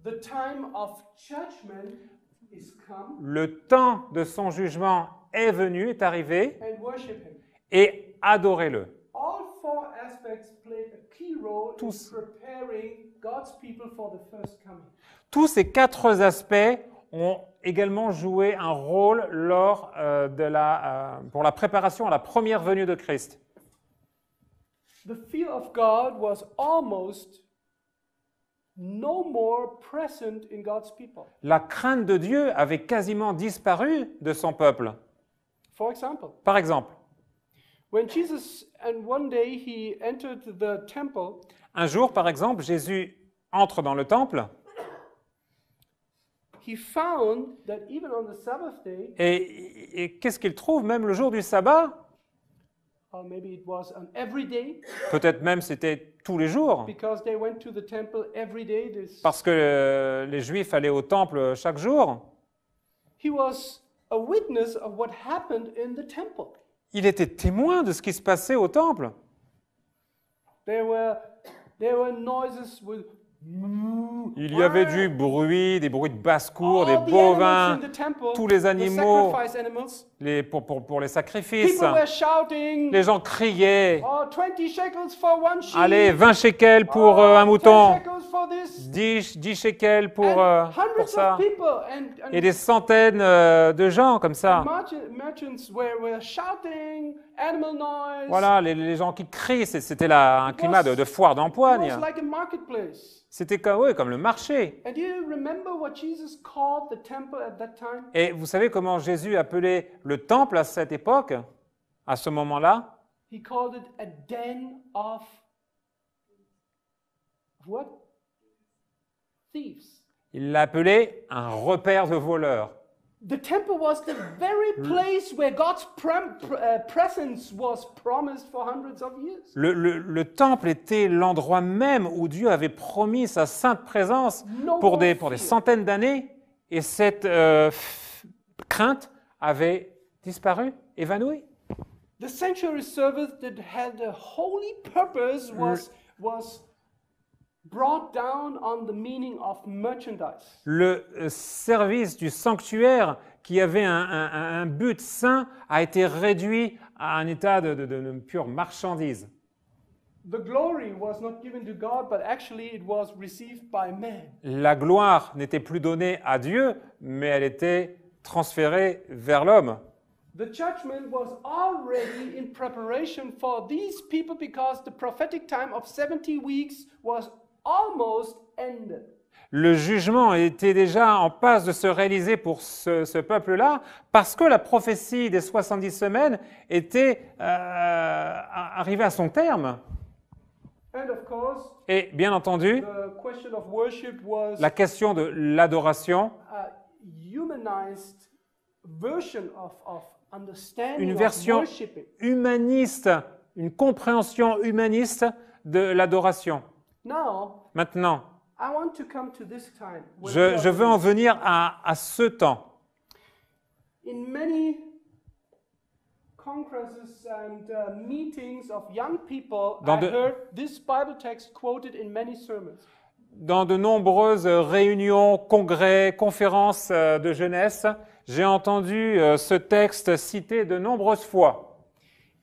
the time of judgment is come, Le temps de son jugement est venu, est arrivé, and worship him. et adorez-le. All four aspects played a key role in Tous. preparing God's people for the first coming. Tous ces 4 aspects ont également joué un rôle lors pour la préparation à la première venue de Christ. The fear of God was almost no more present in God's people. La crainte de Dieu avait quasiment disparu de son peuple. For example, Par exemple, when Jesus and one day he entered the temple, un jour, par exemple, Jésus entre dans le temple he found that even on the Sabbath day, et qu'est-ce qu'il trouve même le jour du sabbat? or maybe it was on every day, Peut-être même c'était tous les jours, because they went to the temple every day. parce que les Juifs allaient au temple chaque jour. He was a witness of what happened in the temple. Il était témoin de ce qui se passait au temple. There were noises with Il y avait du bruit, des bruits de basse-cour, des all the bovins, animals in the temple, tous les the animaux, sacrifice animals. pour les sacrifices. People were shouting, Les gens criaient. 20 shekels for one sheep. Allez, 20 shekels pour Oh, un 10 mouton, shekels for this. 10 shekels pour Hundreds ça. of people and Et des centaines de gens comme ça. merchants were shouting, animal noise. Voilà, les gens qui crient, c'était là un climat de foire It d'empoigne. was like a marketplace. C'était comme le marché. And do you remember what Jesus called the temple at that time? Et vous savez comment Jésus appelait le temple à cette époque, à ce moment-là? He called it a den of what? Thieves. Il l'appelait un repère de voleurs. The temple was the very place where God's presence was promised for hundreds of years. Le temple était l'endroit même où Dieu avait promis sa sainte présence pour des centaines d'années, et cette crainte avait disparu, évanouie. The sanctuary service that had a holy purpose was brought down on the meaning of merchandise. Le service du sanctuaire qui avait un but saint a été réduit à un état de pure marchandise. the glory was not given to God, but actually it was received by man. La gloire n'était plus donnée à Dieu, mais elle était transférée vers l'homme. The judgment was already in preparation for these people because the prophetic time of 70 weeks was almost ended. Le jugement était déjà en passe de se réaliser pour ce peuple-là, parce que la prophétie des 70 semaines était arrivée à son terme. And of course, Et bien entendu, the question of worship was la question de l'adoration, a humanized version of understanding une of version worshiping. humaniste, une compréhension humaniste de l'adoration. Now, Maintenant, I want to come to this time. when we je are veux en living. venir à ce temps. In many congresses and meetings of young people, Dans I de- heard this Bible text quoted in many sermons. Dans de nombreuses réunions, congrès, conférences de jeunesse, j'ai entendu ce texte cité de nombreuses fois.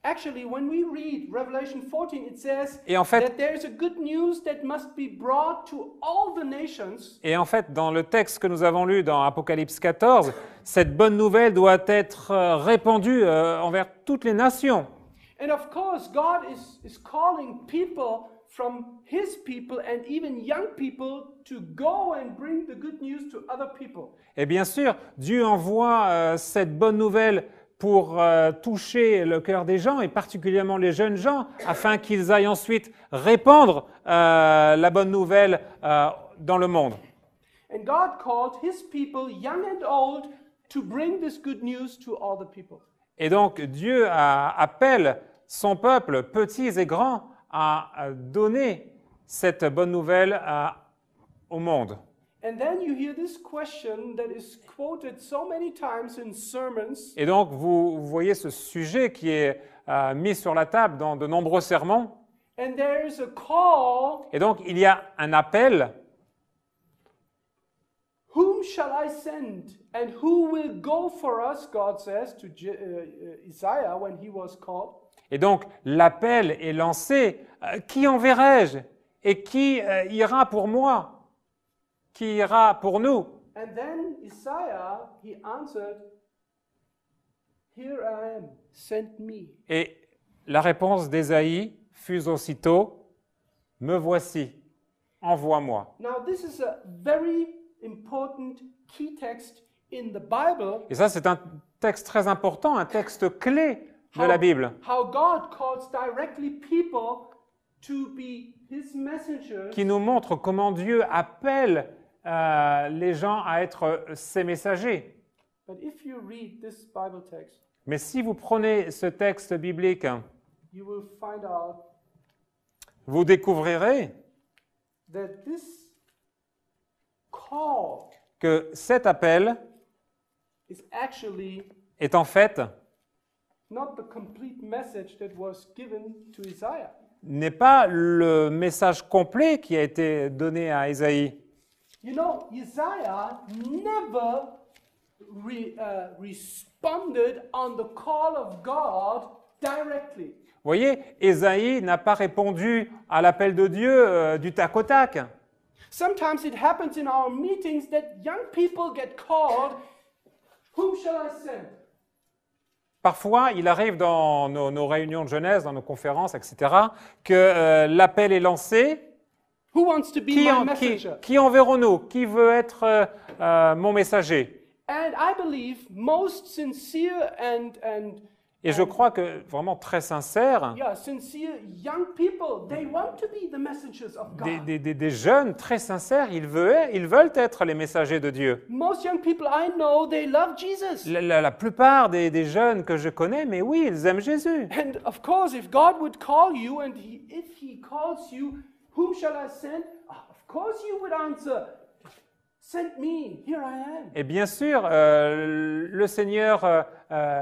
Actually, when we read Revelation 14, it says Et en fait- that there is a good news that must be brought to all the nations. Et en fait, dans le texte que nous avons lu dans Apocalypse 14, cette bonne nouvelle doit être répandue envers toutes les nations. And of course, God is calling people from His people and even young people to go and bring the good news to other people. Et bien sûr, Dieu envoie cette bonne nouvelle pour toucher le cœur des gens, et particulièrement les jeunes gens, afin qu'ils aillent ensuite répandre la bonne nouvelle dans le monde. And God called His people, young and old, to bring this good news to all the people. Et donc, Dieu appelle son peuple, petits et grands, à donner cette bonne nouvelle au monde. And then you hear this question that is quoted so many times in sermons. Et donc, vous voyez ce sujet qui est mis sur la table dans de nombreux sermons. And there is a call, Et donc, il y a un appel. whom shall I send? And who will go for us, God says to Isaiah when he was called. Et donc, l'appel est lancé. Qui enverrai-je? Et qui ira pour moi? Qui ira pour nous? And then Isaiah, he answered, Here I am, send me. Et la réponse d'Ésaïe fut aussitôt, me voici, envoie-moi. Now, this is a very important key text in the Bible. Et ça, c'est un texte très important, un texte clé de la Bible, How God calls directly people to be His messengers. qui nous montre comment Dieu appelle les gens à être ses messagers. But if you read this Bible text, Mais si vous prenez ce texte biblique, you will find out vous découvrirez that this call que cet appel is actually est en fait not the complete message that was given to Isaiah. n'est pas le message complet qui a été donné à Ésaïe. You know, Isaiah never responded on the call of God directly. Vous voyez, Ésaïe n'a pas répondu à l'appel de Dieu du tac au tac. Sometimes it happens in our meetings that young people get called, whom shall I send? Parfois, il arrive dans nos réunions de jeunesse, dans nos conférences, etc., que l'appel est lancé. Who wants to be my messenger? Qui enverrons-nous? Qui veut être mon messager? And I believe most sincere Et je crois que vraiment très sincère, sincere young people, they want to be the messengers of God. des jeunes très sincères, ils veulent être les messagers de Dieu. Most young people I know, they love Jesus. La plupart des jeunes que je connais, mais oui, ils aiment Jésus. And of course, if God would call you, and if He calls you, whom shall I send? Of course you would answer, send me, here I am. Et bien sûr, le Seigneur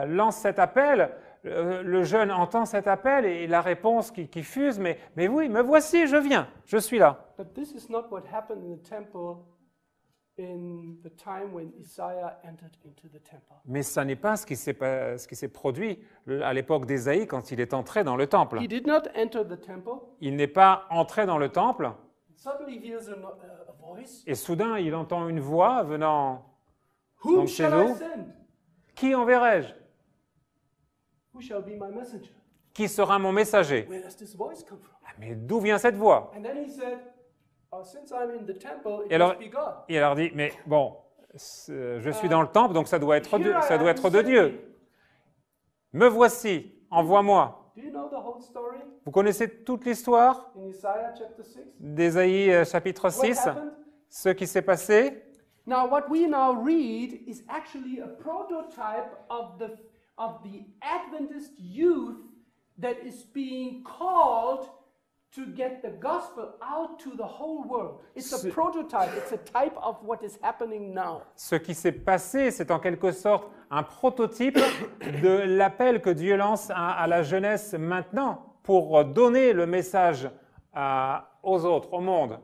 lance cet appel, le jeune entend cet appel et la réponse qui fuse, mais oui, me voici, je viens, je suis là. But this is not what happened in the temple in the time when Isaiah entered into the temple. Mais ça n'est pas ce qui s'est produit à l'époque d'Ésaïe quand il est entré dans le temple. He did not enter the temple. Il n'est pas entré dans le temple Suddenly he hears a voice. et soudain il entend une voix venant Whom donc chez shall I nous. send? Qui enverrai-je? Who shall be my messenger? Qui sera mon messager? Where does this voice come from? Ah, mais d'où vient cette voix? And then he said, oh, since I'm in the temple, it Et alors, must be God. il leur dit, mais bon, je suis dans le temple, donc ça doit être de Dieu. Me voici, envoie-moi. Do you know the whole story Vous connaissez toute l'histoire in Isaiah chapter 6? d'Ésaïe chapitre What 6, happened? ce qui s'est passé? Now, what we now read is actually a prototype of the Adventist youth that is being called to get the gospel out to the whole world. It's a prototype, it's a type of what is happening now. Ce qui s'est passé, c'est en quelque sorte un prototype de l'appel que Dieu lance à la jeunesse maintenant pour donner le message aux autres, au monde.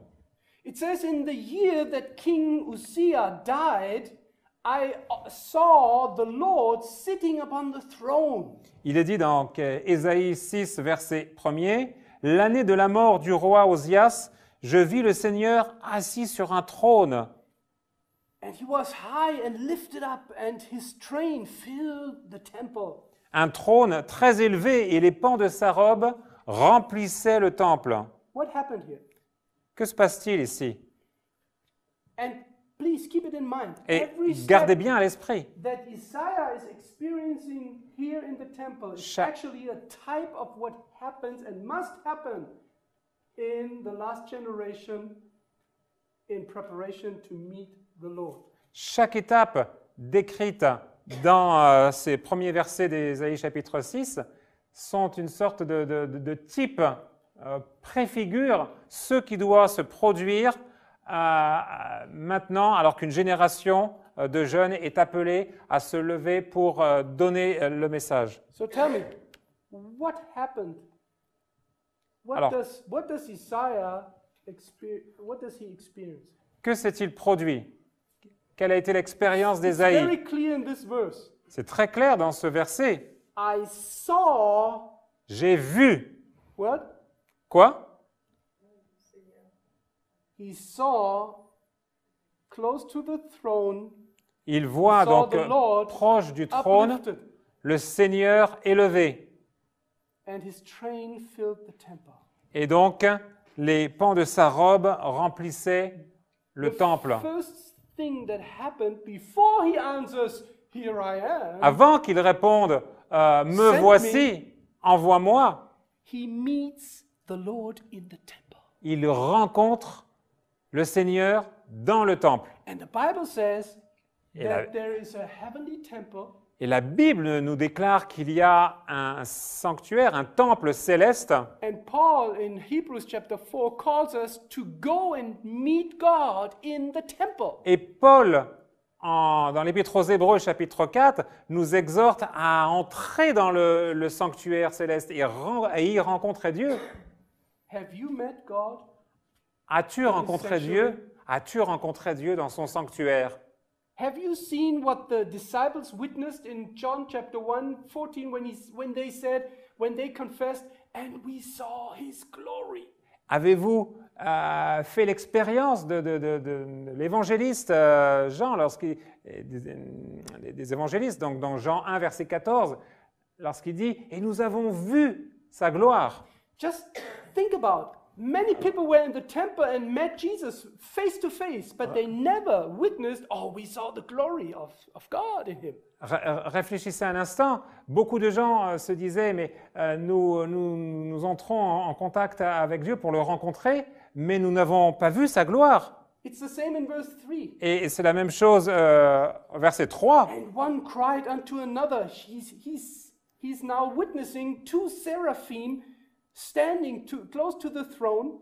It says, in the year that King Uzziah died, I saw the Lord sitting upon the throne. Il est dit dans Ésaïe 6, verset 1er, « L'année de la mort du roi Osias, je vis le Seigneur assis sur un trône. And he was high and lifted up, and his train filled the temple. » Un trône très élevé et les pans de sa robe remplissaient le temple. What happened here? Que se passe-t-il ici? And please keep it in mind. Et Every gardez step bien à l'esprit. that Isaiah is experiencing here in the temple is Chaque- actually a type of what happens and must happen in the last generation in preparation to meet the Lord. Chaque étape décrite dans ces premiers versets d'Ésaïe chapitre 6 sont une sorte de type, préfigure ce qui doit se produire maintenant, alors qu'une génération de jeunes est appelée à se lever pour donner le message. So tell me, what happened? Alors- What does Isaiah what does he experience? Que s'est-il produit? Quelle a été l'expérience It's d'Ésaïe? very clear in this verse. C'est très clair dans ce verset. I saw J'ai vu. what? Quoi? He saw close to the throne, Il voit saw donc the Lord proche du trône uplifted, le Seigneur élevé. and his train filled the temple. Et donc, les pans de sa robe remplissaient le temple. First thing that happened before he answers, "Here I am," Avant qu'il réponde Me Send voici, envoie-moi, he meets the Lord in the temple. il rencontre le Seigneur dans le temple. And the Bible says Et la- that there is a heavenly temple, Et la Bible nous déclare qu'il y a un sanctuaire, un temple céleste. and Paul in Hebrews chapter 4 calls us to go and meet God in the temple. Et Paul, dans l'Épître aux Hébreux, chapitre 4, nous exhorte à entrer dans le sanctuaire céleste et y rencontrer Dieu. Have you met God? As-tu rencontré Dieu? As-tu rencontré Dieu dans son sanctuaire? Have you seen what the disciples witnessed in John chapter 1:14 when they confessed, and we saw his glory? Avez-vous fait l'expérience de l'évangéliste Jean, des évangélistes, donc dans Jean 1, verset 14, lorsqu'il dit « Et nous avons vu sa gloire ». Just think about, many people were in the temple and met Jesus face to face, but they never witnessed, oh, we saw the glory of God in him. Réfléchissez un instant. Beaucoup de gens se disaient, mais nous entrons en contact avec Dieu pour le rencontrer, mais nous n'avons pas vu sa gloire. It's the same in verse 3. Et c'est la même chose au verset 3. And one cried unto another. He's now witnessing two seraphim standing close to the throne.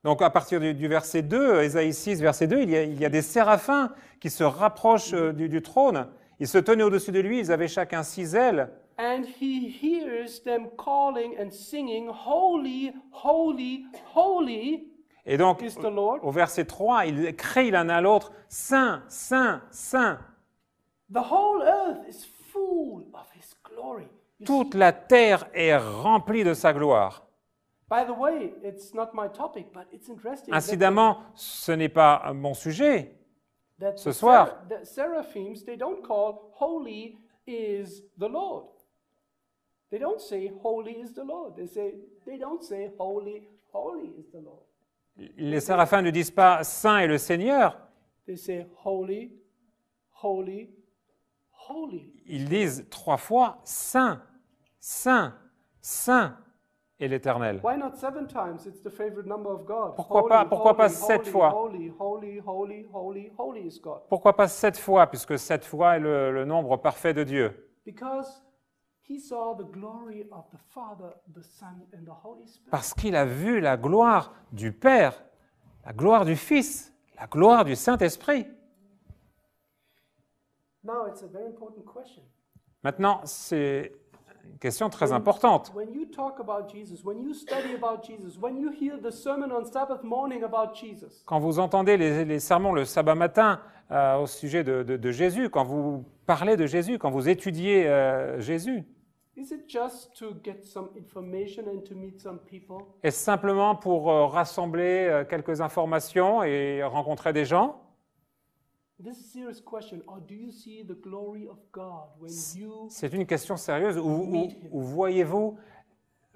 Donc à partir du verset 2, Ésaïe 6, verset 2, il y a des séraphins qui se rapprochent du trône. Ils se tenaient au-dessus de lui, ils avaient chacun 6 ailes. And he hears them calling and singing, Holy, holy, holy. Et donc, is the Lord. au verset 3, il crie l'un à l'autre, Saint, Saint, Saint. The whole earth is full of His glory. You Toute see? la terre est remplie de sa gloire. By the way, it's not my topic, but it's interesting Incidemment, ce n'est pas un bon sujet. that ce soir. the seraphims, they don't call holy is the Lord. They don't say holy is the Lord. They don't say holy is the Lord. Les séraphins ne disent pas Saint est le Seigneur, They say holy, holy, holy. ils disent 3 fois Saint, Saint, Saint est l'Éternel. Why not 7 times? It's the favorite number of God. Pourquoi pas 7 fois? Holy, holy, holy, holy, holy is God. Pourquoi pas 7 fois, puisque 7 fois est le nombre parfait de Dieu? Because he saw the glory of the Father, the Son, and the Holy Spirit. Parce qu'il a vu la gloire du Père, la gloire du Fils, la gloire du Saint-Esprit. Now it's a very important question. Maintenant, c'est une question très importante. When you talk about Jesus, when you study about Jesus, when you hear the sermon on Sabbath morning about Jesus, Quand vous entendez les sermons le sabbat matin au sujet de Jésus, quand vous parlez de Jésus, quand vous étudiez Jésus, is it just to get some information and to meet some people? est-ce simplement pour rassembler quelques informations et rencontrer des gens? This is a serious question. Or do you see the glory of God when you C'est une question sérieuse. Où voyez-vous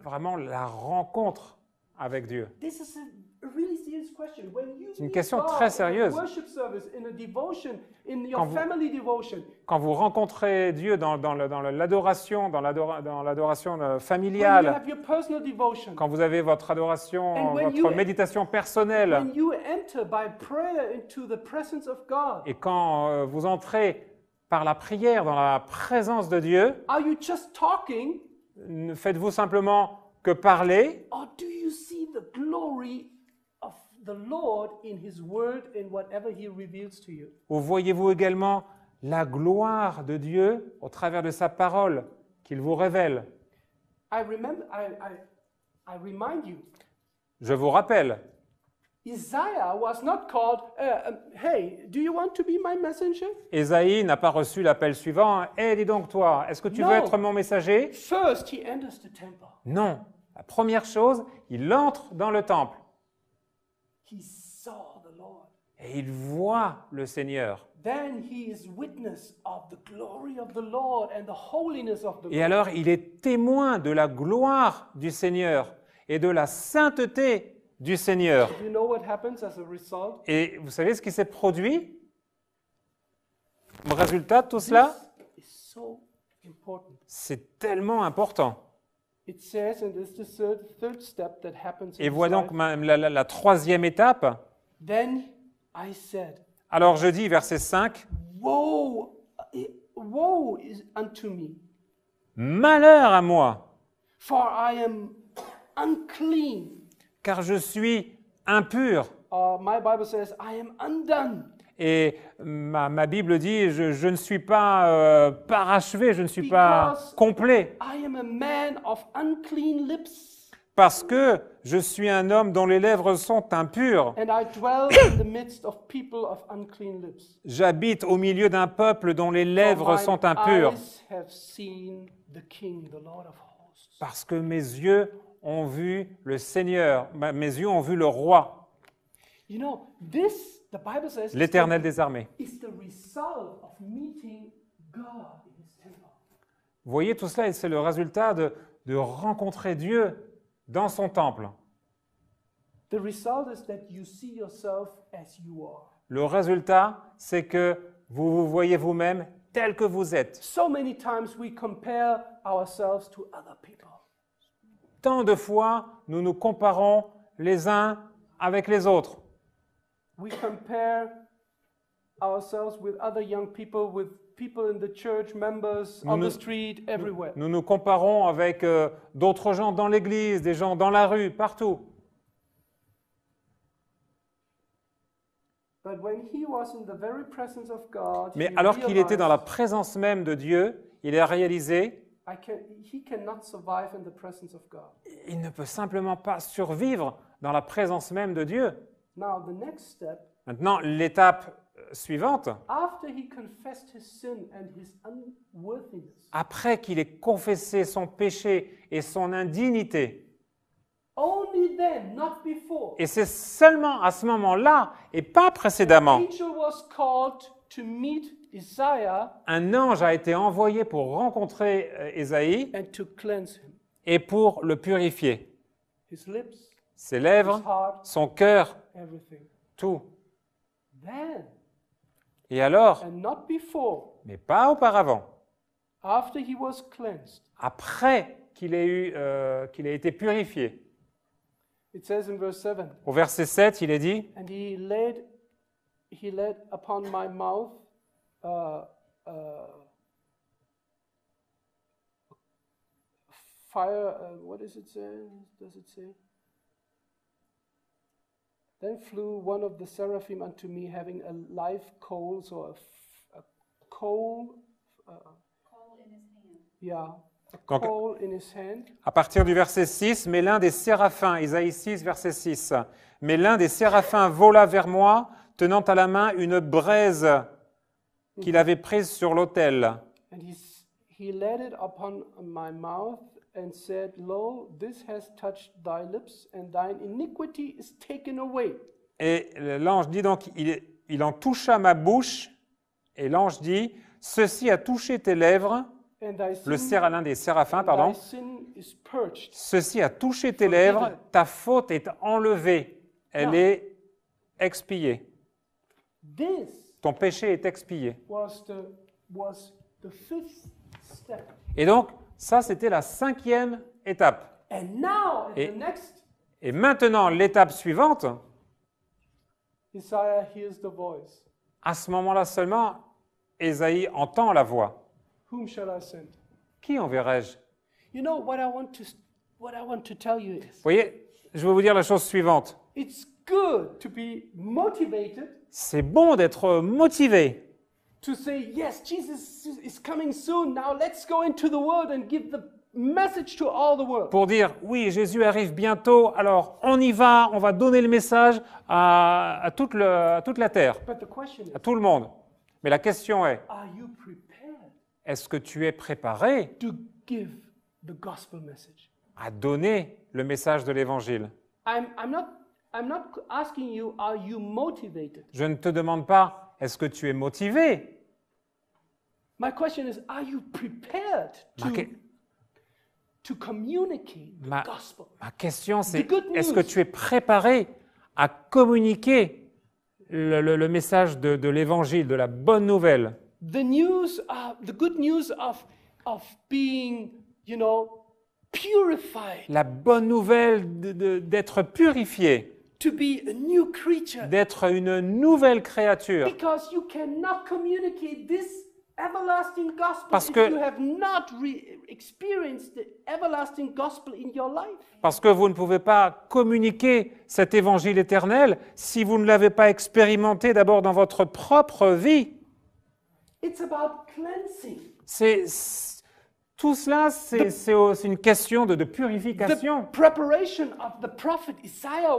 vraiment la rencontre avec Dieu? This is a really serious question. When you C'est une meet question God très in a sérieuse. worship service, in a devotion, in your Quand vous- family devotion, Quand vous rencontrez Dieu dans l'adoration, dans l'adoration when you familiale, have your personal devotion, quand vous avez votre adoration, And when votre you- méditation personnelle, when you enter by prayer into the presence of God, et quand vous entrez par la prière dans la présence de Dieu, are you just talking ne faites-vous simplement que parler, or do you see the glory of the Lord in His Word and whatever He reveals to you? ou voyez-vous également la gloire de Dieu au travers de sa parole qu'il vous révèle? I remind you, Je vous rappelle, Isaiah was not called, hey, do you want to be my messenger? Ésaïe n'a pas reçu l'appel suivant, « Eh, dis donc toi, est-ce que tu veux Non. être mon messager ?» First, he enters the temple. Non. La première chose, il entre dans le temple He saw the Lord. et il voit le Seigneur. Then he is witness of the glory of the Lord and the holiness of the Et Lord. alors, il est témoin de la gloire du Seigneur et de la sainteté du Seigneur. Do you know what happens as a result? Et vous savez ce qui s'est produit? Le résultat de tout cela, This is so important. c'est tellement important. It says, and this is the third step that happens in Et his voilà donc life. la troisième étape. Then I said, Alors je dis, verset 5, woe is unto me, « Malheur à moi, for I am unclean. car je suis impur. My Bible says, I am undone. » Et ma Bible dit, je ne suis pas parachevé, je ne suis pas Because- complet, I am a man of unclean lips, parce que je suis un homme dont les lèvres sont impures. and I dwell in the midst of people of unclean lips. J'habite au milieu d'un peuple dont les lèvres For sont mine impures, eyes have seen the King, the Lord of hosts. parce que mes yeux ont vu le Seigneur, mes yeux ont vu le roi, You know, this, the Bible says, l'Éternel des armées. is the result of meeting God in His temple. Vous voyez, tout cela, c'est le résultat de rencontrer Dieu dans son temple. The result is that you see yourself as you are. Le résultat, c'est que vous vous voyez vous-même tel que vous êtes. So many times we compare ourselves to other people. Tant de fois, nous nous comparons les uns avec les autres. We compare ourselves with other young people, with people in the church, members on the street, everywhere. Nous nous comparons avec d'autres gens dans l'église, des gens dans la rue, partout. But when he was in the very presence of God, Mais he alors qu'il était dans la realized, présence même de Dieu, il a réalisé, he cannot survive in the presence of God. Il ne peut simplement pas survivre dans la présence même de Dieu. Now, the next step, Maintenant, l'étape suivante, after he confessed his sin and his unworthiness, après qu'il ait confessé son péché et son indignité, only then, not before, et c'est seulement à ce moment-là et pas an précédemment, angel was called to meet Isaiah un ange a été envoyé pour rencontrer Ésaïe and to cleanse him. et pour le purifier. His lips, Ses his lèvres, heart, son cœur, everything. tout. Then, Et alors, and not before, mais pas auparavant, after he was cleansed, après qu'il ait été purifié. it says in verse 7, Au verset 7, il est dit, and he laid upon my mouth fire, what does it say? Does it say? Then flew one of the seraphim unto me, having a live coal, so a coal, Coal in his hand. yeah, a Donc- coal in his hand. à partir du verset 6, mais l'un des séraphins, Isaïe 6, verset 6, mais l'un des séraphins vola vers moi, tenant à la main une braise qu'il avait prise sur l'autel. And he laid it upon my mouth and said, Lo, this has touched thy lips, and thine iniquity is taken away. Et l'ange dit donc, il en toucha ma bouche, et l'ange dit, ceci a touché tes lèvres, And thy l'un des séraphins, pardon, thy sin is purged. ceci a touché tes lèvres, ta faute est enlevée, elle Non. est expiée, This ton péché est expié. was the fifth step. Et donc, ça c'était la 5e étape. And now, at Et- the next, Et maintenant, l'étape suivante, Isaiah hears the voice. à ce moment-là seulement, Ésaïe entend la voix. Whom shall I send? Qui enverrai-je? You know what I want to tell you is, Vous voyez, je vais vous dire la chose suivante. it's good to be motivated C'est bon d'être motivé, to say, yes, Jesus is coming soon. Now let's go into the world and give the message to all the world. pour dire, oui, Jésus arrive bientôt, alors on y va, on va donner le message à toute la terre, But the question is, à tout le monde. Mais la question est, are you prepared est-ce que tu es préparé to give the gospel message? à donner le message de l'Évangile? I'm not asking you, are you motivated? Je ne te demande pas, est-ce que tu es motivé? My question is, are you prepared Ma, que- to communicate the Ma- gospel? ma question c'est, The good est-ce que news. tu es préparé à communiquer le message de l'Évangile, de la bonne nouvelle? The good news of being, purified, La bonne nouvelle d'être purifié, to be a new creature. d'être une nouvelle créature. Because you cannot communicate this everlasting gospel Parce if que- you have not experienced the everlasting gospel in your life. Parce que vous ne pouvez pas communiquer cet évangile éternel si vous ne l'avez pas expérimenté d'abord dans votre propre vie. It's about cleansing. Tout cela, c'est une question de purification. The preparation of the prophet Isaiah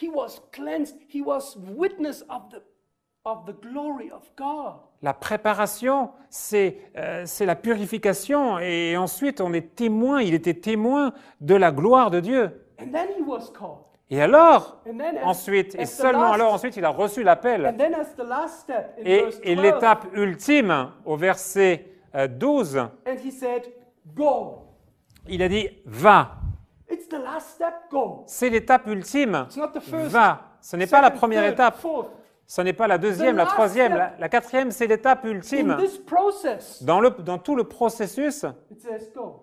he was cleansed. He was witness of the glory of God. La préparation, c'est la purification. Et ensuite, on est témoin, il était témoin de la gloire de Dieu. And then he was called. Et alors, And then ensuite, et as the seulement last- alors ensuite, il a reçu l'appel. And then as the last step in Et, verse et 12, l'étape ultime, au verset 12, and he said, "Go." il a dit, va. It's the last step. Go. C'est l'étape ultime. It's not the first. Va. Ce n'est pas la second, première third, étape. fourth. Ce n'est pas la deuxième, The la last troisième. step. La quatrième, c'est l'étape In ultime. this process, Dans tout le processus, it says, "Go."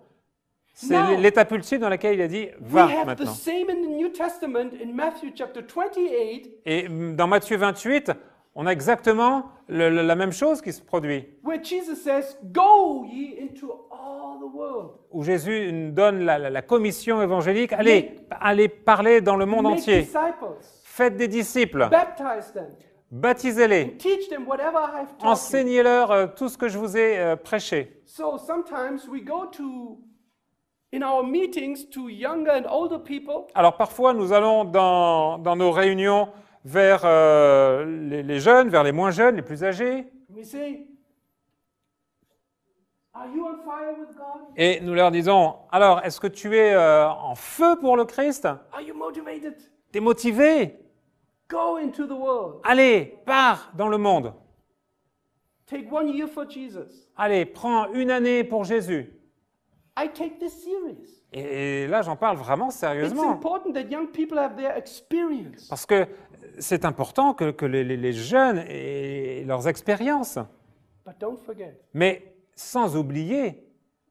c'est Now, l'étape ultime dans laquelle il a dit, we va have the maintenant. same in the New Testament in Matthew chapter 28, Et dans Matthieu 28, on a exactement la même chose qui se produit, where Jesus says, "Go ye into all the world, où Jésus nous donne la commission évangélique. Allez parler dans le monde make entier. disciples, Faites des disciples. baptize them baptisez-les, teach them whatever I've taught you. enseignez-leur tout ce que je vous ai prêché. So sometimes we go in our meetings to younger and older people, Alors parfois, nous allons dans nos réunions vers les jeunes, vers les moins jeunes, les plus âgés, and we say, are you on fire with God? et nous leur disons, alors, est-ce que tu es en feu pour le Christ? Are you motivated? T'es motivé? Go into the world. Allez, pars dans le monde. Take 1 year for Jesus. Allez, prends une année pour Jésus. I take this serious. Et là, j'en parle vraiment It's sérieusement. important that young people have their experience. Parce que c'est important que les jeunes aient leurs expériences. But don't forget, Mais sans oublier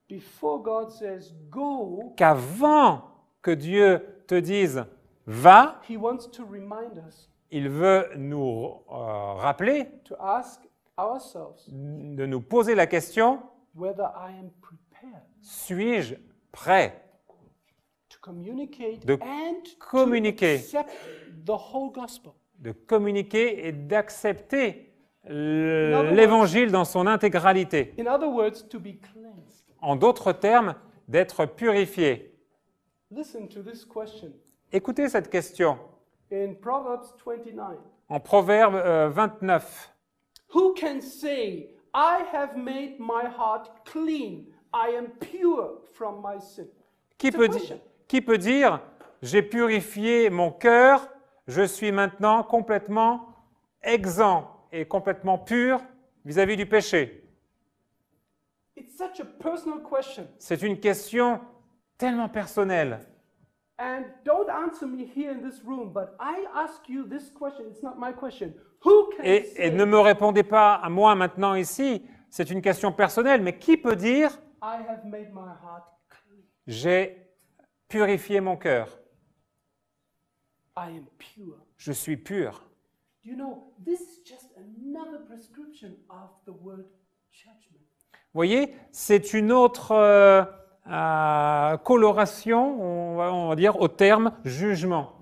before God says go, qu'avant que Dieu te dise « va », He wants to remind us il veut nous rappeler, to ask ourselves de nous poser la question whether I am prepared « suis-je prêt to communicate De and communiquer. to accept the whole gospel. » de communiquer et d'accepter words- l'Évangile dans son intégralité. In other words, to be cleansed. En d'autres termes, d'être purifié. Listen to this question. Écoutez cette question In Proverbs 29, en Proverbe 29. who can say, I have made my heart clean, I am pure from my sin? Qui It's a peut, question. qui peut dire « J'ai purifié mon cœur, je suis maintenant complètement exempt et complètement pur vis-à-vis du péché ». It's such a personal question. C'est une question tellement personnelle. And don't answer me here in this room, but I ask you this question. It's not my question. Who can Et say, ne me répondez pas à moi maintenant ici, c'est une question personnelle, mais qui peut dire I have made my heart clean, « J'ai purifié mon cœur, I am pure? je suis pur ». Do you know, this is just another prescription of the word judgment. Vous voyez, c'est une autre coloration, on va dire, au terme jugement.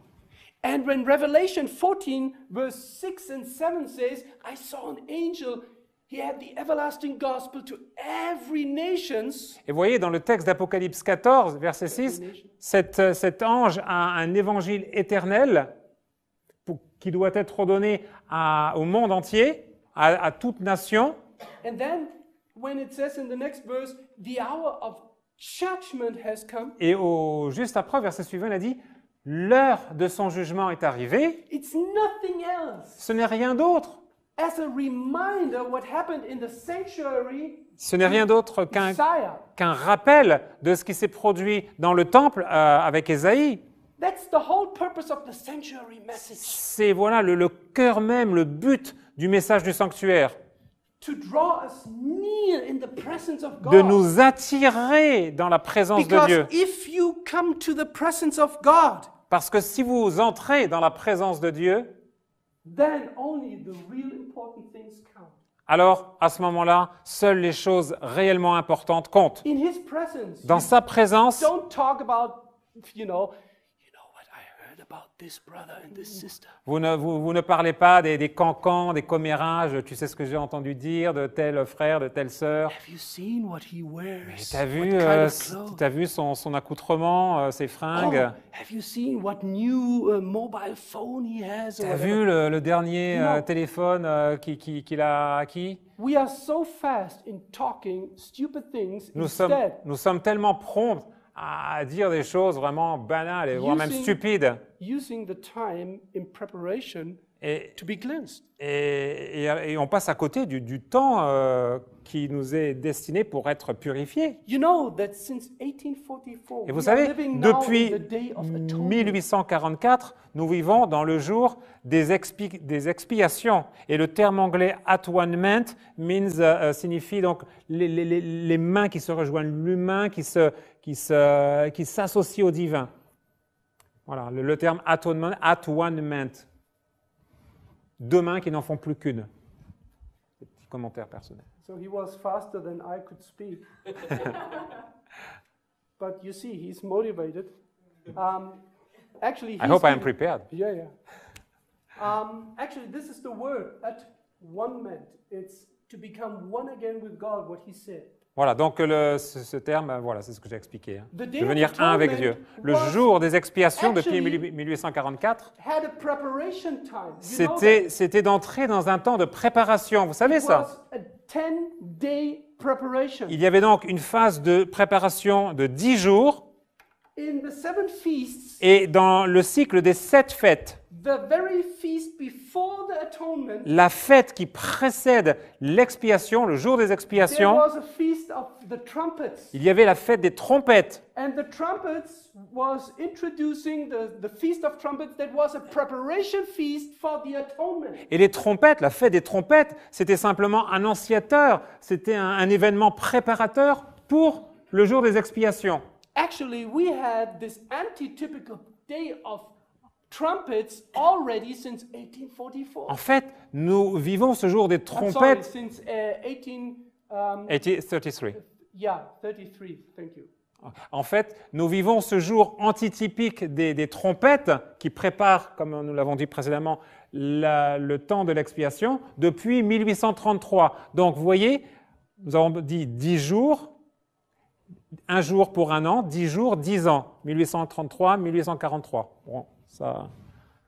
And when Revelation 14, verse 6 and 7 says, I saw an angel, he had the everlasting gospel to every nations. Et vous voyez, dans le texte d'Apocalypse 14, verset 6, cet ange a un évangile éternel qui doit être donné au monde entier, à toute nation. And then when it says in the next verse, the hour of judgment has come, Et juste après, verset suivant, il a dit « L'heure de son jugement est arrivée. it's nothing else. Ce n'est rien d'autre. As a reminder what happened in the sanctuary, Ce n'est rien d'autre Messiah. qu'un rappel de ce qui s'est produit dans le temple avec Ésaïe. That's the whole purpose of the sanctuary message. C'est voilà le cœur même, le but du message du sanctuaire. To draw us near in the presence of God. De nous attirer dans la présence de Because Dieu. if you come to the presence of God, Parce que si vous entrez dans la présence de Dieu, then only the real important things count. alors à ce moment-là, seules les choses réellement importantes comptent. In His presence, Dans sa présence, don't talk about, you know what I heard about this brother and this sister. vous ne parlez pas des cancans, des commérages, tu sais ce que j'ai entendu dire de tel frère, de telle sœur. Have you seen what he wears? T'as vu, What kind of clothes? t'as vu son accoutrement, ses Oh, fringues. have you seen what new mobile phone he has? or T'as whatever? vu le dernier Non. téléphone qu'il a acquis. We are so fast in talking stupid things Nous instead sommes tellement prompts à dire des choses vraiment banales et voire même Using- stupides. using the time in preparation Et, to be cleansed. et on passe à côté du temps qui nous est destiné pour être purifié. You know that since 1844, Et vous we are savez, living now depuis in the day of atonement. 1844, nous vivons dans le jour des expiations. Et le terme anglais atonement signifie donc les mains qui se rejoignent, l'humain qui s'associe au divin. Voilà, le terme atonement. Deux mains qui n'en font plus qu'une. Petit commentaire personnel. So he was faster than I could speak. But you see, he's motivated. Actually, I hope I am giving- prepared. Yeah, yeah. Actually, this is the word at one meant. It's to become one again with God, what he said. Voilà, donc ce terme, voilà, c'est ce que j'ai expliqué. Hein. The day Devenir of un avec atonement Dieu. Le was jour des expiations depuis actually 1844, had a preparation time. You know that? c'était d'entrer dans un temps de préparation. Vous savez It ça? was a 10-day preparation. Il y avait donc une phase de préparation de 10 jours In the 7 feasts, et dans le cycle des 7 fêtes, the very feast before the atonement, la fête qui précède l'expiation, le jour des there expiations, was a feast of the trumpets. il y avait la fête des trompettes. And the trumpets was introducing the feast of trumpets that was a preparation feast for the atonement. Et les trompettes, la fête des trompettes, c'était simplement un annonciateur, c'était un événement préparateur pour le jour des expiations. Actually, we had this anti-typical day of trumpets already since 1844. En fait, nous vivons ce jour des I'm sorry, trompettes. since 1833. yeah, 33. Thank you. En fait, nous vivons ce jour antitypique des trompettes qui préparent, comme nous l'avons dit précédemment, le temps de l'expiation depuis 1833. Donc, vous voyez, nous avons dit 10 jours, un jour pour un an, 10 jours, 10 ans. 1833, 1843. Bon, ça...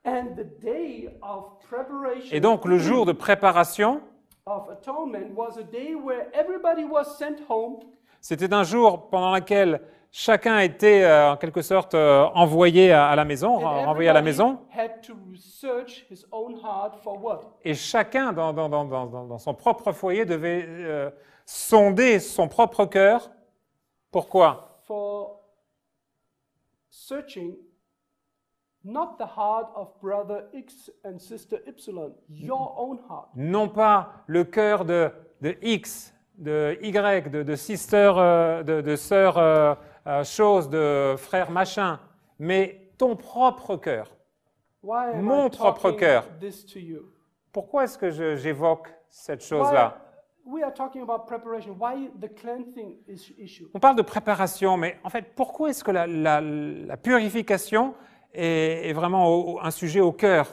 And the day of preparation Et donc, le jour de préparation, of atonement was a day where everybody was sent home. c'était un jour pendant lequel chacun était en quelque sorte envoyé à la maison, And renvoyé à la everybody maison, had to search his own heart for what? et chacun dans son propre foyer devait sonder son propre cœur. Pourquoi? For searching not the heart of brother X and sister Y, your own heart. Non pas le cœur de X, de Y, de sister, de sœur chose, de frère machin, mais ton propre cœur. Why am Mon I propre talking cœur. this to you? Pourquoi est-ce que j'évoque cette chose-là? We are talking about preparation. Why the cleansing issue? On parle de préparation, mais en fait, pourquoi est-ce que la purification est vraiment un sujet au cœur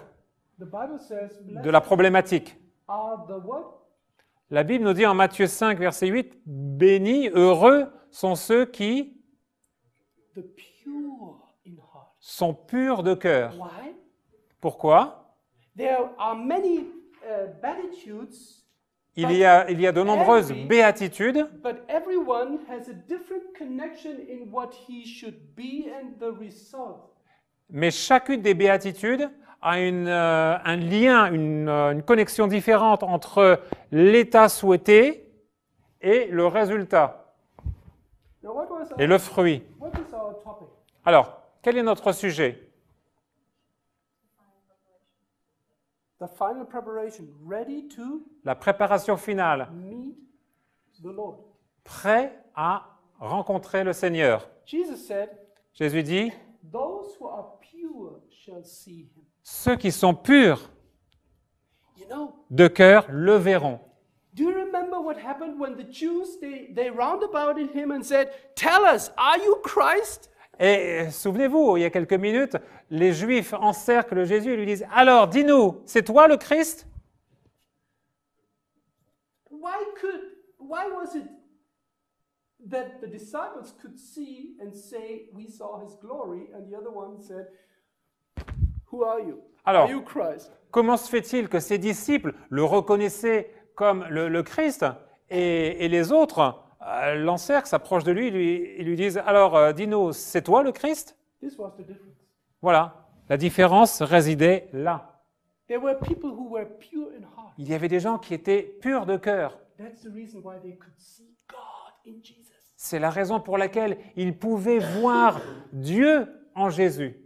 The Bible says, de la problématique? are the what? La Bible nous dit en Matthieu 5, verset 8, « Bénis, heureux sont ceux qui The pure in heart. sont purs de cœur. » Why? Pourquoi? There are many beatitudes, Il y a de nombreuses Every- béatitudes, but everyone has a different connection in what he should be and the result. mais chacune des béatitudes a un lien, une connexion différente entre l'état souhaité et le résultat, Now, et le fruit. what is our topic? Alors, quel est notre sujet? The final preparation, ready to La préparation finale, meet the Lord. prêt à rencontrer le Seigneur. Jesus said, Jésus dit, those who are pure shall see him. ceux qui sont purs You know, de cœur le verront. do you remember what happened when the Jews, they round about in him and said, tell us, are you Christ? Et souvenez-vous, il y a quelques minutes, les Juifs encerclent Jésus et lui disent, alors, dis-nous, c'est toi le Christ? Why was it that the disciples could see and say, we saw his glory, and the other one said, who are you? Alors, Are you Christ? comment se fait-il que ces disciples le reconnaissaient comme le Christ et les autres l'encerclent, s'approchent de lui et lui disent, alors, dis-nous, c'est toi le Christ? This was the difference. Voilà, la différence résidait là. There were people who were pure in heart. Il y avait des gens qui étaient purs de cœur. That's the reason why they could see God in Jesus. C'est la raison pour laquelle ils pouvaient voir Dieu en Jésus.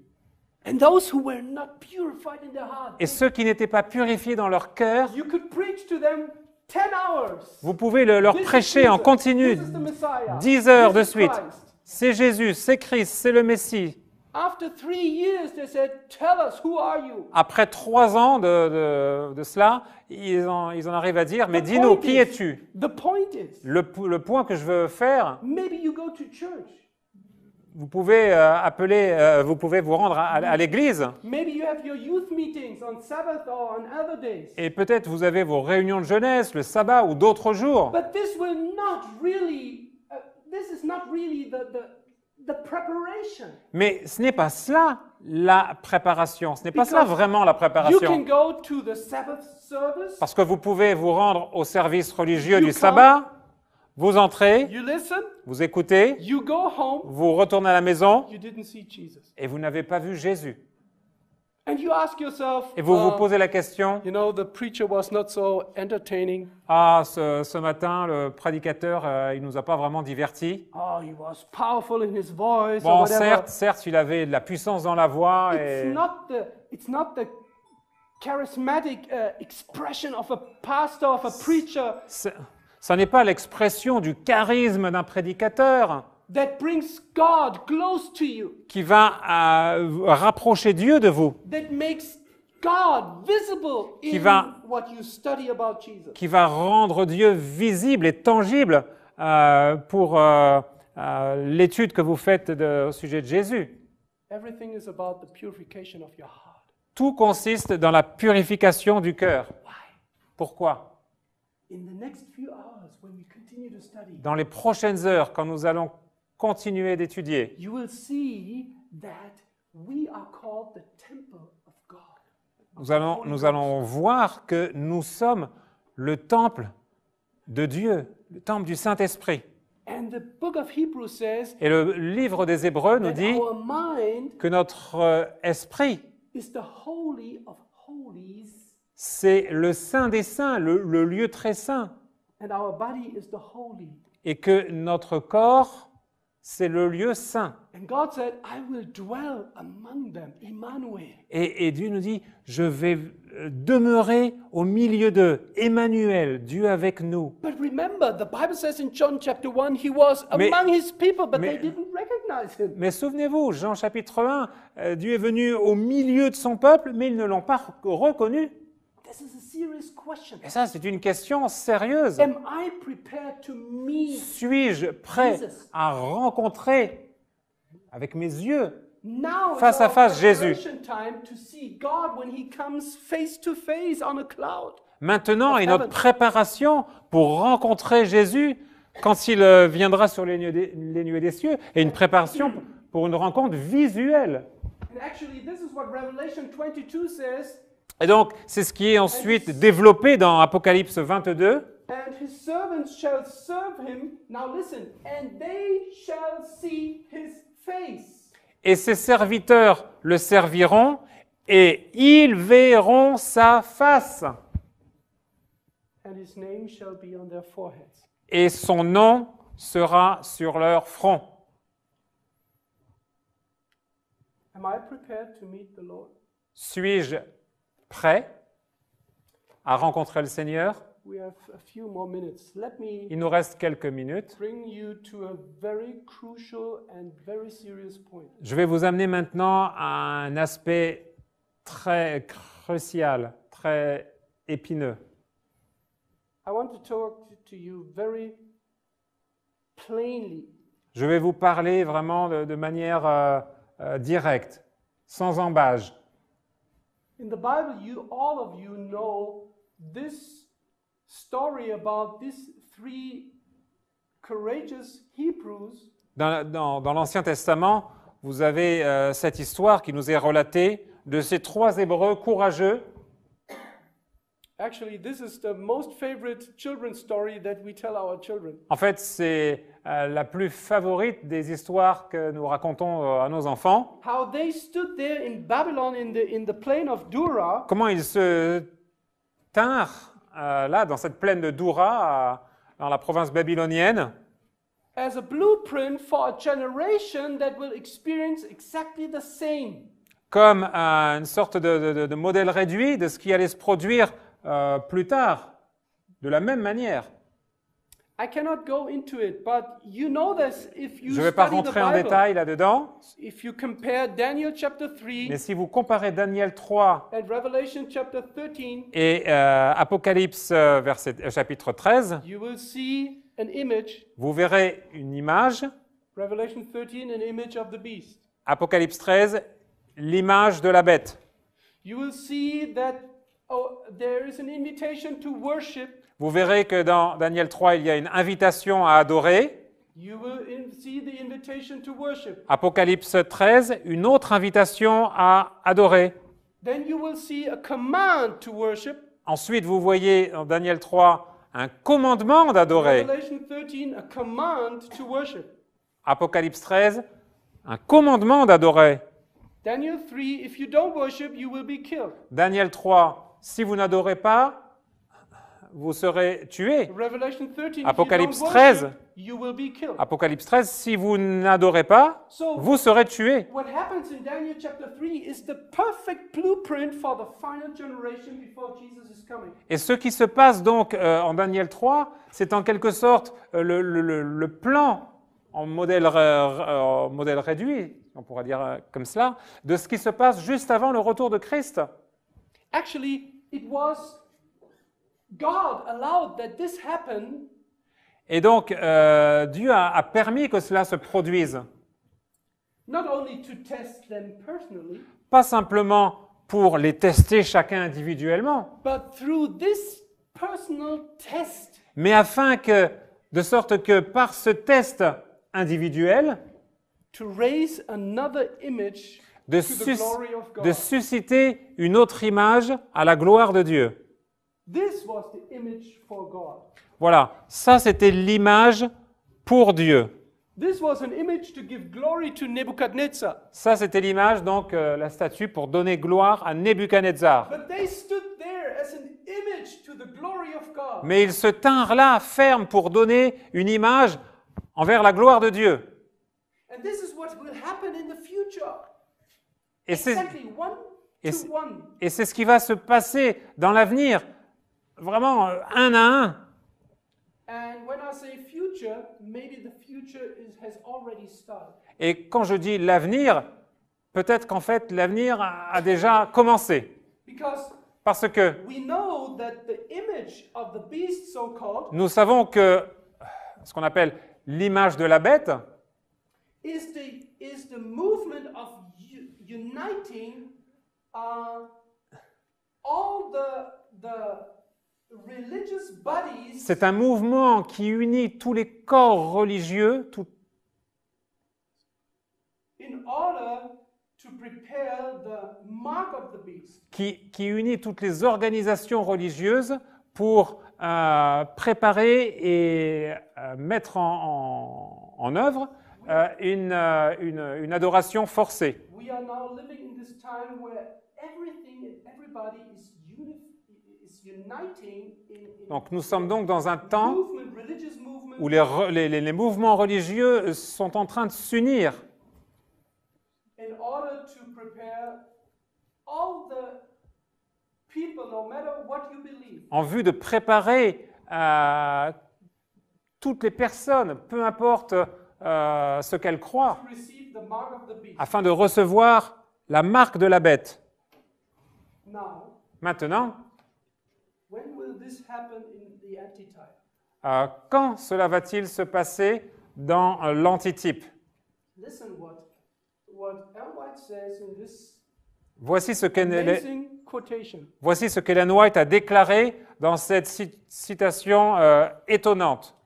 And those who were not purified in their heart, Et ceux qui n'étaient pas purifiés dans leur cœur, you could preach to them 10 hours. vous pouvez leur This is prêcher en Jesus. continu This is the Messiah. 10 heures de This is suite. Christ. C'est Jésus, c'est Christ, c'est le Messie. After 3 years, they said, tell us, who are you? Après 3 ans de cela, ils en arrivent à dire, mais The dis-nous, point qui is- es-tu? The point is, Le point que je veux faire, maybe you go to church. vous pouvez vous pouvez vous rendre à l'église. Maybe you have your youth meetings on Sabbath or on other days. Et peut-être vous avez vos réunions de jeunesse, le sabbat ou d'autres jours. But this will not really, this is not really the preparation. Mais ce n'est pas cela la préparation. Ce n'est pas cela Because vraiment la You can préparation. go to the Sabbath service, Parce que vous pouvez vous rendre au service religieux You du come. sabbat, vous entrez, you listen, vous écoutez, you go home, vous retournez à la maison you didn't see Jesus. et vous n'avez pas vu Jésus. And you ask yourself, Et vous vous posez la question, you know, the preacher was not so entertaining. ah, ce matin, le prédicateur, il nous a pas vraiment divertis. Oh, he was powerful in his voice or Bon, whatever. certes, il avait de la puissance dans la voix. Et... It's not the charismatic expression of a pastor, of a preacher Ça n'est pas l'expression du charisme d'un prédicateur that brings God close to you, qui va rapprocher Dieu de vous, that makes God visible Qui in va- what you study about Jesus. qui va rendre Dieu visible et tangible pour l'étude que vous faites au sujet de Jésus. Everything is about the purification of your heart. Tout consiste dans la purification du cœur. Why? Pourquoi? In the next few hours, when we continue to study, Dans les prochaines heures, quand nous allons continuer d'étudier, you will see that we are called the temple of God. nous allons voir que nous sommes le temple de Dieu, le temple du Saint-Esprit. And the book of Hebrews says Et le livre des Hébreux nous that dit our mind que notre esprit, is the holy of holies, c'est le Saint des Saints, le lieu très saint, and our body is the holy. et que notre corps, c'est le lieu saint. And God said, I will dwell among them, Emmanuel. Et Dieu nous dit, je vais demeurer au milieu d'eux, Emmanuel, Dieu avec nous. But remember, the Bible says in John chapter 1, he was Mais- among his people, but mais- they didn't recognize him. Mais souvenez-vous, Jean chapitre 1, Dieu est venu au milieu de son peuple, mais ils ne l'ont pas reconnu. This is a serious question. Et ça, c'est une question sérieuse. Am I prepared to meet Suis-je prêt Jesus. à rencontrer avec mes yeux now is Face à our face, Jésus. preparation time to see God when he comes face to face on a cloud. maintenant est notre heaven. préparation pour rencontrer Jésus quand il viendra sur les nuées des cieux, et une préparation pour une rencontre visuelle. And actually, this is what Revelation 22 says. Et donc, c'est ce qui est ensuite développé dans Apocalypse 22. And his servants shall serve him. Now listen. And they shall see his face. Et ses serviteurs le serviront, et ils verront sa face. And his name shall be on their foreheads. Et son nom sera sur leur front. Am I prepared to meet the Lord? Suis-je prêt à rencontrer le Seigneur? We have a few more minutes. Let me Il nous reste quelques minutes. bring you to a very crucial and very serious point. Je vais vous amener maintenant à un aspect très crucial, très épineux. I want to talk to you very plainly. Je vais vous parler vraiment de manière directe, sans embâge. In the Bible, all of you know this story about these three courageous Hebrews Dans l'Ancien Testament, vous avez cette histoire qui nous est relatée de ces trois Hébreux courageux. Actually, this is the most favorite children's story that we tell our children. En fait, c'est la plus favorite des histoires que nous racontons à nos enfants. How they stood there in Babylon in the plain of Dura Comment ils se tinrent là, dans cette plaine de Doura, dans la province babylonienne, as a blueprint for a generation that will experience exactly the same. comme une sorte de modèle réduit de ce qui allait se produire plus tard, de la même manière. I cannot go into it, but you know this if you Je ne vais pas study the rentrer en Bible. détail là-dedans, If you compare Daniel chapter 3 mais si vous comparez Daniel 3 and Revelation chapter 13, et Apocalypse chapitre 13, you will see an image vous verrez une image Revelation 13, an image of the beast. Apocalypse 13, l'image de la bête. You will see that there is an invitation to worship. Vous verrez que dans Daniel 3, il y a une invitation à adorer. You will see the invitation to worship. Apocalypse 13, une autre invitation à adorer. Then you will see a command to worship. Ensuite, vous voyez dans Daniel 3 un commandement d'adorer. Revelation 13, a command to worship. Apocalypse 13, un commandement d'adorer. Daniel 3, if you don't worship, you will be killed. Daniel 3, si vous n'adorez pas, vous serez tués. Revelation 13, Apocalypse if you don't 13. worship, you will be killed. Apocalypse 13, si vous n'adorez pas, So, vous serez tués. what happens in Daniel chapter 3 is the perfect blueprint for the final generation before Jesus is coming. Et ce qui se passe donc en Daniel 3, c'est en quelque sorte le plan en modèle réduit, on pourrait dire comme cela, de ce qui se passe juste avant le retour de Christ. Actually, it was God allowed that this happen Et donc, Dieu a permis que cela se produise, not only to test them personally, pas simplement pour les tester chacun individuellement, but through this personal test, mais afin que, de sorte que par ce test individuel, to raise another image de, to the glory of de God. susciter une autre image à la gloire de Dieu. This was the image for God. Voilà, ça c'était l'image pour Dieu. This was an image to give glory to Nebuchadnezzar. Ça c'était l'image, donc la statue pour donner gloire à Nebuchadnezzar. But they stood there as an image to the glory of God. Mais ils se tinrent là, fermes, pour donner une image envers la gloire de Dieu. And this is what will happen in the future. Et c'est Exactly, one et to c'est- one. et c'est ce qui va se passer dans l'avenir, vraiment un à un. And when I say future, maybe the future has already started. Et quand je dis l'avenir, peut-être qu'en fait l'avenir a déjà commencé. Because Parce que we know that the image of the beast, so-called, nous savons que ce qu'on appelle l'image de la bête, is the movement of uniting all the religious bodies c'est un mouvement qui unit tous les corps religieux, in order to prepare the mark of the beast. qui unit toutes les organisations religieuses pour préparer et mettre en œuvre une adoration forcée. We are now living in this time where everything and everybody is uniting in Donc nous sommes donc dans un temps movement, religious movement, où les mouvements religieux sont en train de s'unir in order to prepare all the people, no matter what you believe, en vue de préparer toutes les personnes, peu importe ce qu'elles croient, to receive the mark of the beast. afin de recevoir la marque de la bête. Now, Maintenant, when will this happen in the antitype? quand cela va-t-il se passer dans l'antitype? Listen what Ellen White says in this Voici ce amazing quotation. qu'Ellen White a déclaré dans cette citation étonnante.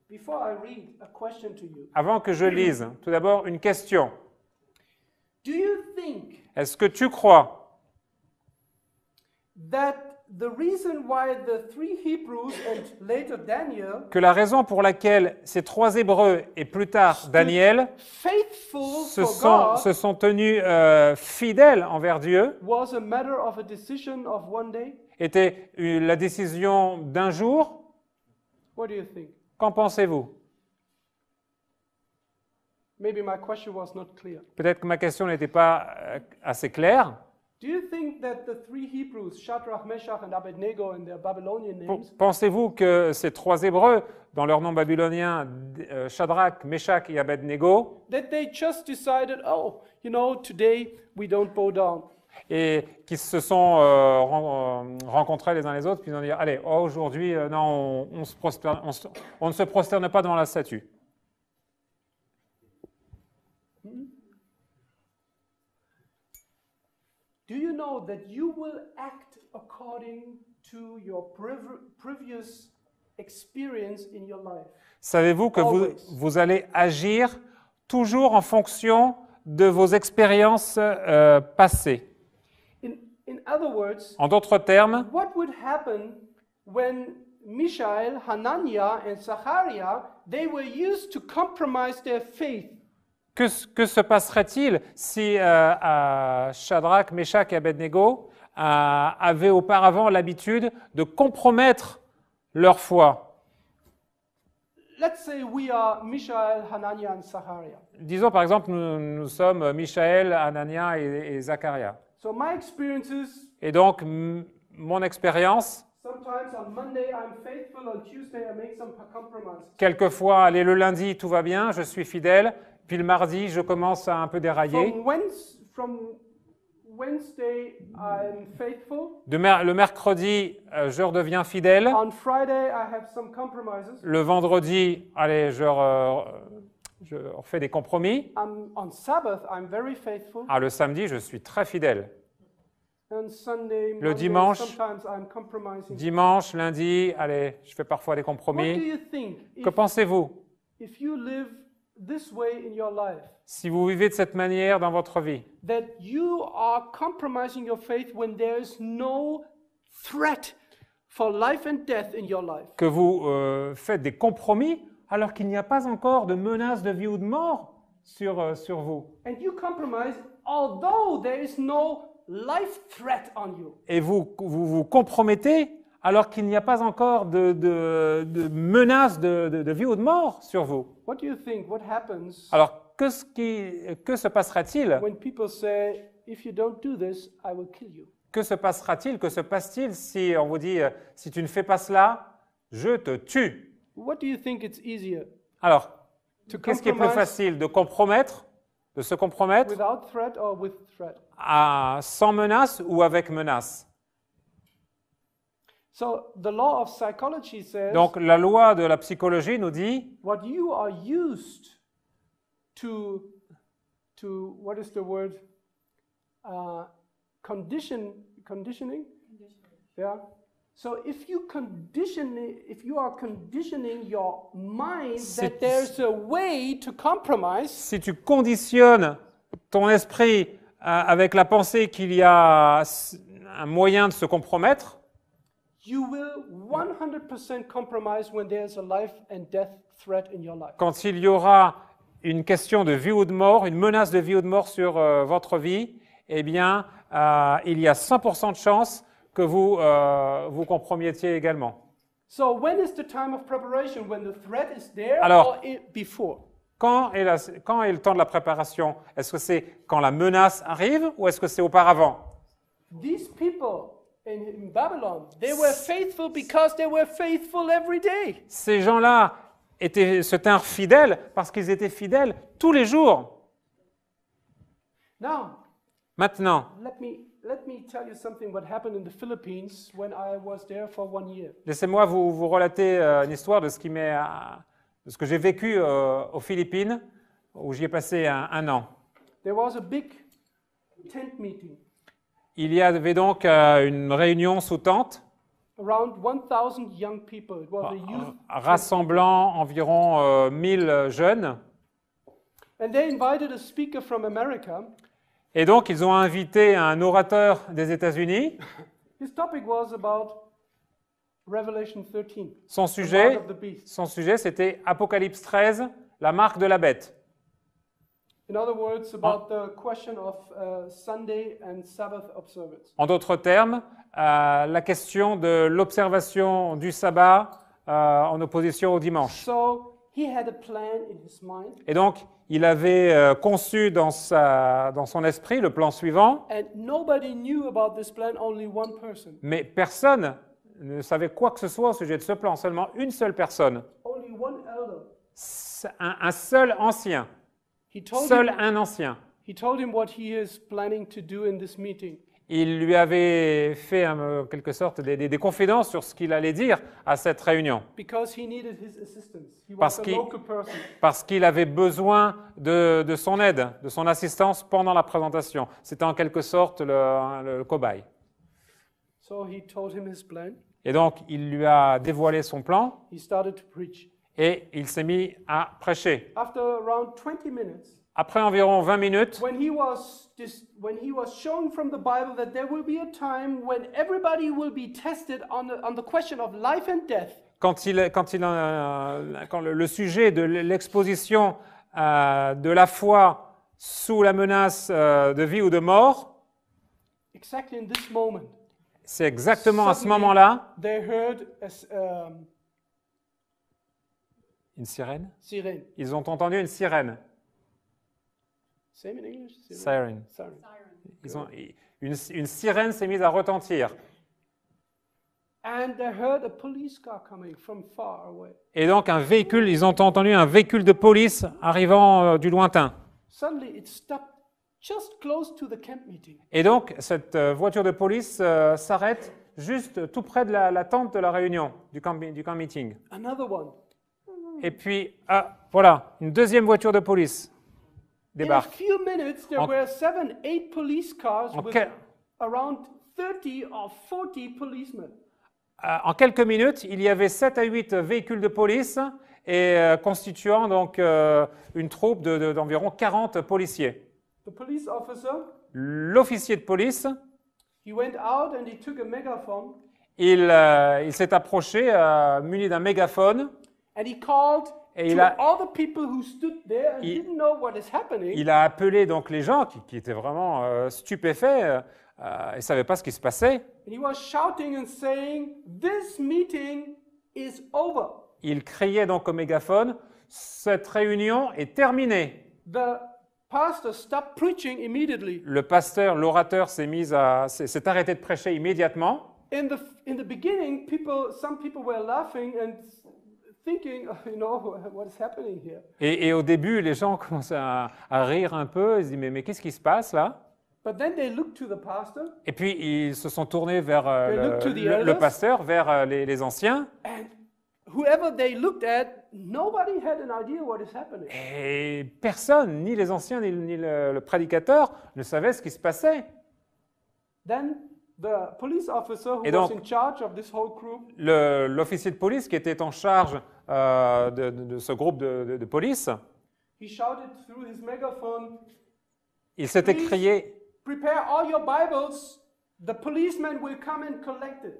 Before I read, a question to you. Avant que je lise, tout d'abord une question. Do you think Est-ce que tu crois that the reason why the three Hebrews and later Daniel que la raison pour laquelle ces trois Hébreux et plus tard Daniel faithful for God se sont tenus fidèles envers Dieu was a matter of a decision of one day? était la décision d'un jour? What do you think? Qu'en pensez-vous? Maybe my question was not clear. Peut-être que ma question n'était pas assez claire. Do you think that the three Hebrews, Shadrach, Meshach, and Abednego, and their Babylonian names, Pensez-vous que ces trois Hébreux, dans leur nom babylonien, Shadrach, Meshach et Abednego, that they just decided, oh, you know, today we don't bow down? et qui se sont rencontrés les uns les autres, puis ils ont dit, allez, aujourd'hui, non, on ne se prosterne pas devant la statue. Do you know that you will act according to your previous experience in your life? Savez-vous que Always. vous allez agir toujours en fonction de vos expériences passées? In other words, En d'autres termes, what would happen when Mishael, Hananiah, and Zachariah, they were used to compromise their faith? que se passerait-il si Shadrach, Meshach et Abednego avaient auparavant l'habitude de compromettre leur foi? Let's say we are Mishael, Hananiah, and Zachariah. Disons par exemple, nous sommes Michaël, Anania et Zacharia. So my experiences, Et donc, mon expérience, sometimes on Monday I'm faithful, on Tuesday I make some compromises. quelquefois, allez, le lundi, tout va bien, je suis fidèle, puis le mardi, je commence à un peu dérailler. From Wednesday I'm faithful. Le mercredi, je redeviens fidèle. On Friday I have some compromises. Le vendredi, allez, je refais des compromis. On Sabbath I'm very faithful. Le samedi, je suis très fidèle. And Sunday, Le Monday, dimanche, sometimes I'm compromising. Dimanche, lundi, allez, je fais parfois des What do compromis. you think Que pensez-vous if you live this way in your life? si vous vivez de cette manière dans votre vie? That you are compromising your faith when there is no threat for life and death in your life. Que vous faites des compromis alors qu'il n'y a pas encore de menace de vie ou de mort sur vous. And you compromise although there is no life threat on you. Et vous compromettez alors qu'il n'y a pas encore de menace de vie ou de mort sur vous. What do you think? What happens Alors, que se passera-t-il? when people say, if you don't do this, I will kill you? Que se passera-t-il? Que se passe-t-il si on vous dit si tu ne fais pas cela, je te tue? What do you think it's easier? Alors, To qu'est-ce qui est plus compromise facile? De se compromettre without threat or with threat? sans menace ou avec menace? So the law of psychology says Donc, la loi de la psychologie nous dit what you are used to what is the word? Conditioning? Yeah. So if you are conditioning your mind that there's a way to compromise, si tu conditionnes ton esprit avec la pensée qu'il y a un moyen de se compromettre, you will 100% compromise when there's a life and death threat in your life. quand il y aura une question de vie ou de mort, une menace de vie ou de mort sur votre vie, eh bien, il y a 100% de chances que vous vous compromettiez également. So when is the time of preparation? When the threat is there Alors, or before? Quand est le temps de la préparation? Est-ce que c'est quand la menace arrive ou est-ce que c'est auparavant? These people in Babylon, they were faithful because they were faithful every day. Ces gens-là se tinrent fidèles parce qu'ils étaient fidèles tous les jours. Now, Maintenant, let me tell you something what happened in the Philippines when I was there for 1 year. laissez-moi vous relater une histoire de ce que j'ai vécu aux Philippines, où j'y ai passé un an. There was a big tent meeting. Il y avait donc une réunion sous tente, Around 1,000 young people. It was a youth. rassemblant environ 1000 jeunes. And they invited a speaker from America. Et donc, ils ont invité un orateur des États-Unis. His topic was about Revelation 13. Son the mark of the beast. sujet, c'était Apocalypse 13, la marque de la bête. In other words, about the question of Sunday and Sabbath observance. En d'autres termes, la question de l'observation du sabbat en opposition au dimanche. So he had a plan in his mind, Et donc, il avait conçu dans son esprit le plan suivant, and nobody knew about this plan, only one person. mais personne ne savait quoi que ce soit au sujet de ce plan, seulement une seule personne, Only one elder. un seul ancien, He told seul him, un ancien. he told him what he is planning to do in this meeting. il lui avait fait en quelque sorte des confidences sur ce qu'il allait dire à cette réunion, because he needed his assistance. He Parce was a qu'il- local person. parce qu'il avait besoin de son aide, de son assistance pendant la présentation. C'était en quelque sorte le cobaye. So he told him his plan. Et donc, il lui a dévoilé son plan He started to preach. et il s'est mis à prêcher. After around 20 minutes, Après environ 20 minutes, when he was showing from the Bible that there will be a time when everybody will be tested on the question of life and death, quand le sujet de l'exposition de la foi sous la menace de vie ou de mort, exactly in this moment, c'est exactement à ce Suddenly- moment-là, they heard une sirène. siren. Ils ont entendu une sirène. Same in English? Siren. Siren. Une sirène s'est mise à retentir. And they heard a police car coming from far away. Et donc ils ont entendu un véhicule de police arrivant du lointain. Suddenly it stopped just close to the camp meeting. Et donc cette voiture de police s'arrête juste tout près de la tente de la réunion, du camp meeting. Another one. Et puis, voilà, une deuxième voiture de police In a débarque. few minutes, there En- were 7, 8 police cars En with quel- around 30 or 40 policemen. En quelques minutes, il y avait 7 à 8 véhicules de police et constituant donc une troupe d'environ 40 policiers. The police officer, L'officier de police, he went out and he took a megaphone il s'est approché muni d'un mégaphone. and he called Et to il a- all the people who stood there and Il- didn't know what is happening. Il a appelé donc les gens qui étaient vraiment stupéfaits et ne savaient pas ce qui se passait. And he was shouting and saying, "This meeting is over." Il criait donc au mégaphone, cette réunion est terminée. The pastor stopped preaching immediately. Le pasteur, l'orateur s'est arrêté de prêcher immédiatement. In the beginning, some people were laughing and thinking, what is happening here? Et au début, les gens commençaient à rire un peu. Ils se disaient, mais qu'est-ce qui se passe là? But then they looked to the pastor, Et puis, ils se sont tournés vers They looked to the le elders. pasteur, vers les anciens. and whoever they looked at, nobody had an idea what is happening. Et personne, ni les anciens, ni le prédicateur, ne savait ce qui se passait. Then the police officer who Et was donc- in charge of this whole group, L'officier de police qui était en charge de ce groupe de police, he shouted through his megaphone, il s'était Please. crié, "Prepare all your Bibles. The policemen will come and collect it."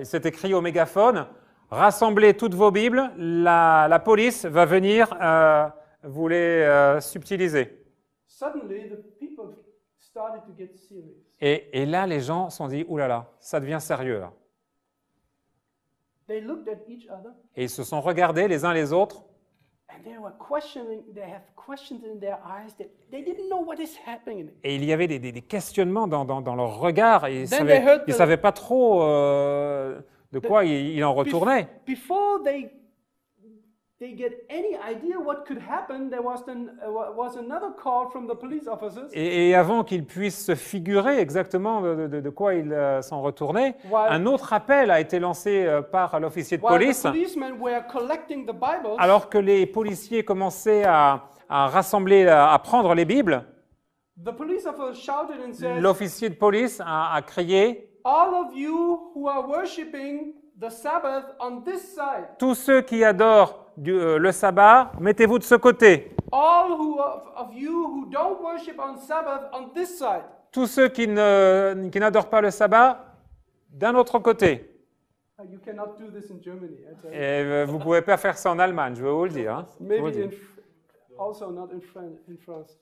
il s'était crié au mégaphone, rassemblez toutes vos Bibles, la police va venir vous les subtiliser. Suddenly, the people started to get serious. Et là, les gens se sont dit, oulala, ça devient sérieux là. They looked at each other Et ils se sont regardés les uns les autres, and they were questioning. They have questions in their eyes that they didn't know what is happening. et il y avait des questionnements dans leur regard, et ils Then ne they heard savaient, the- savaient pas trop de quoi il en retournait. Before they get any idea what could happen, there was another call from the police officers. Et avant qu'ils puissent se figurer exactement de quoi il s'en retournait, While- un autre appel a été lancé par l'officier de While police, the policemen were collecting the Bibles, alors que les policiers commençaient à rassembler, à prendre les Bibles. the police officer shouted and said, L'officier de police a crié, "All of you who are worshiping the Sabbath on this side, tous ceux qui adorent le sabbat, mettez-vous de ce côté. all of you who don't worship on Sabbath on this side." Tous ceux qui n'adorent pas le sabbat, d'un autre côté. You cannot do this in Germany. I tell you. Et vous ne pouvez pas faire ça en Allemagne, je veux vous le dire. hein. Je veux vous Maybe le dire. also not in France.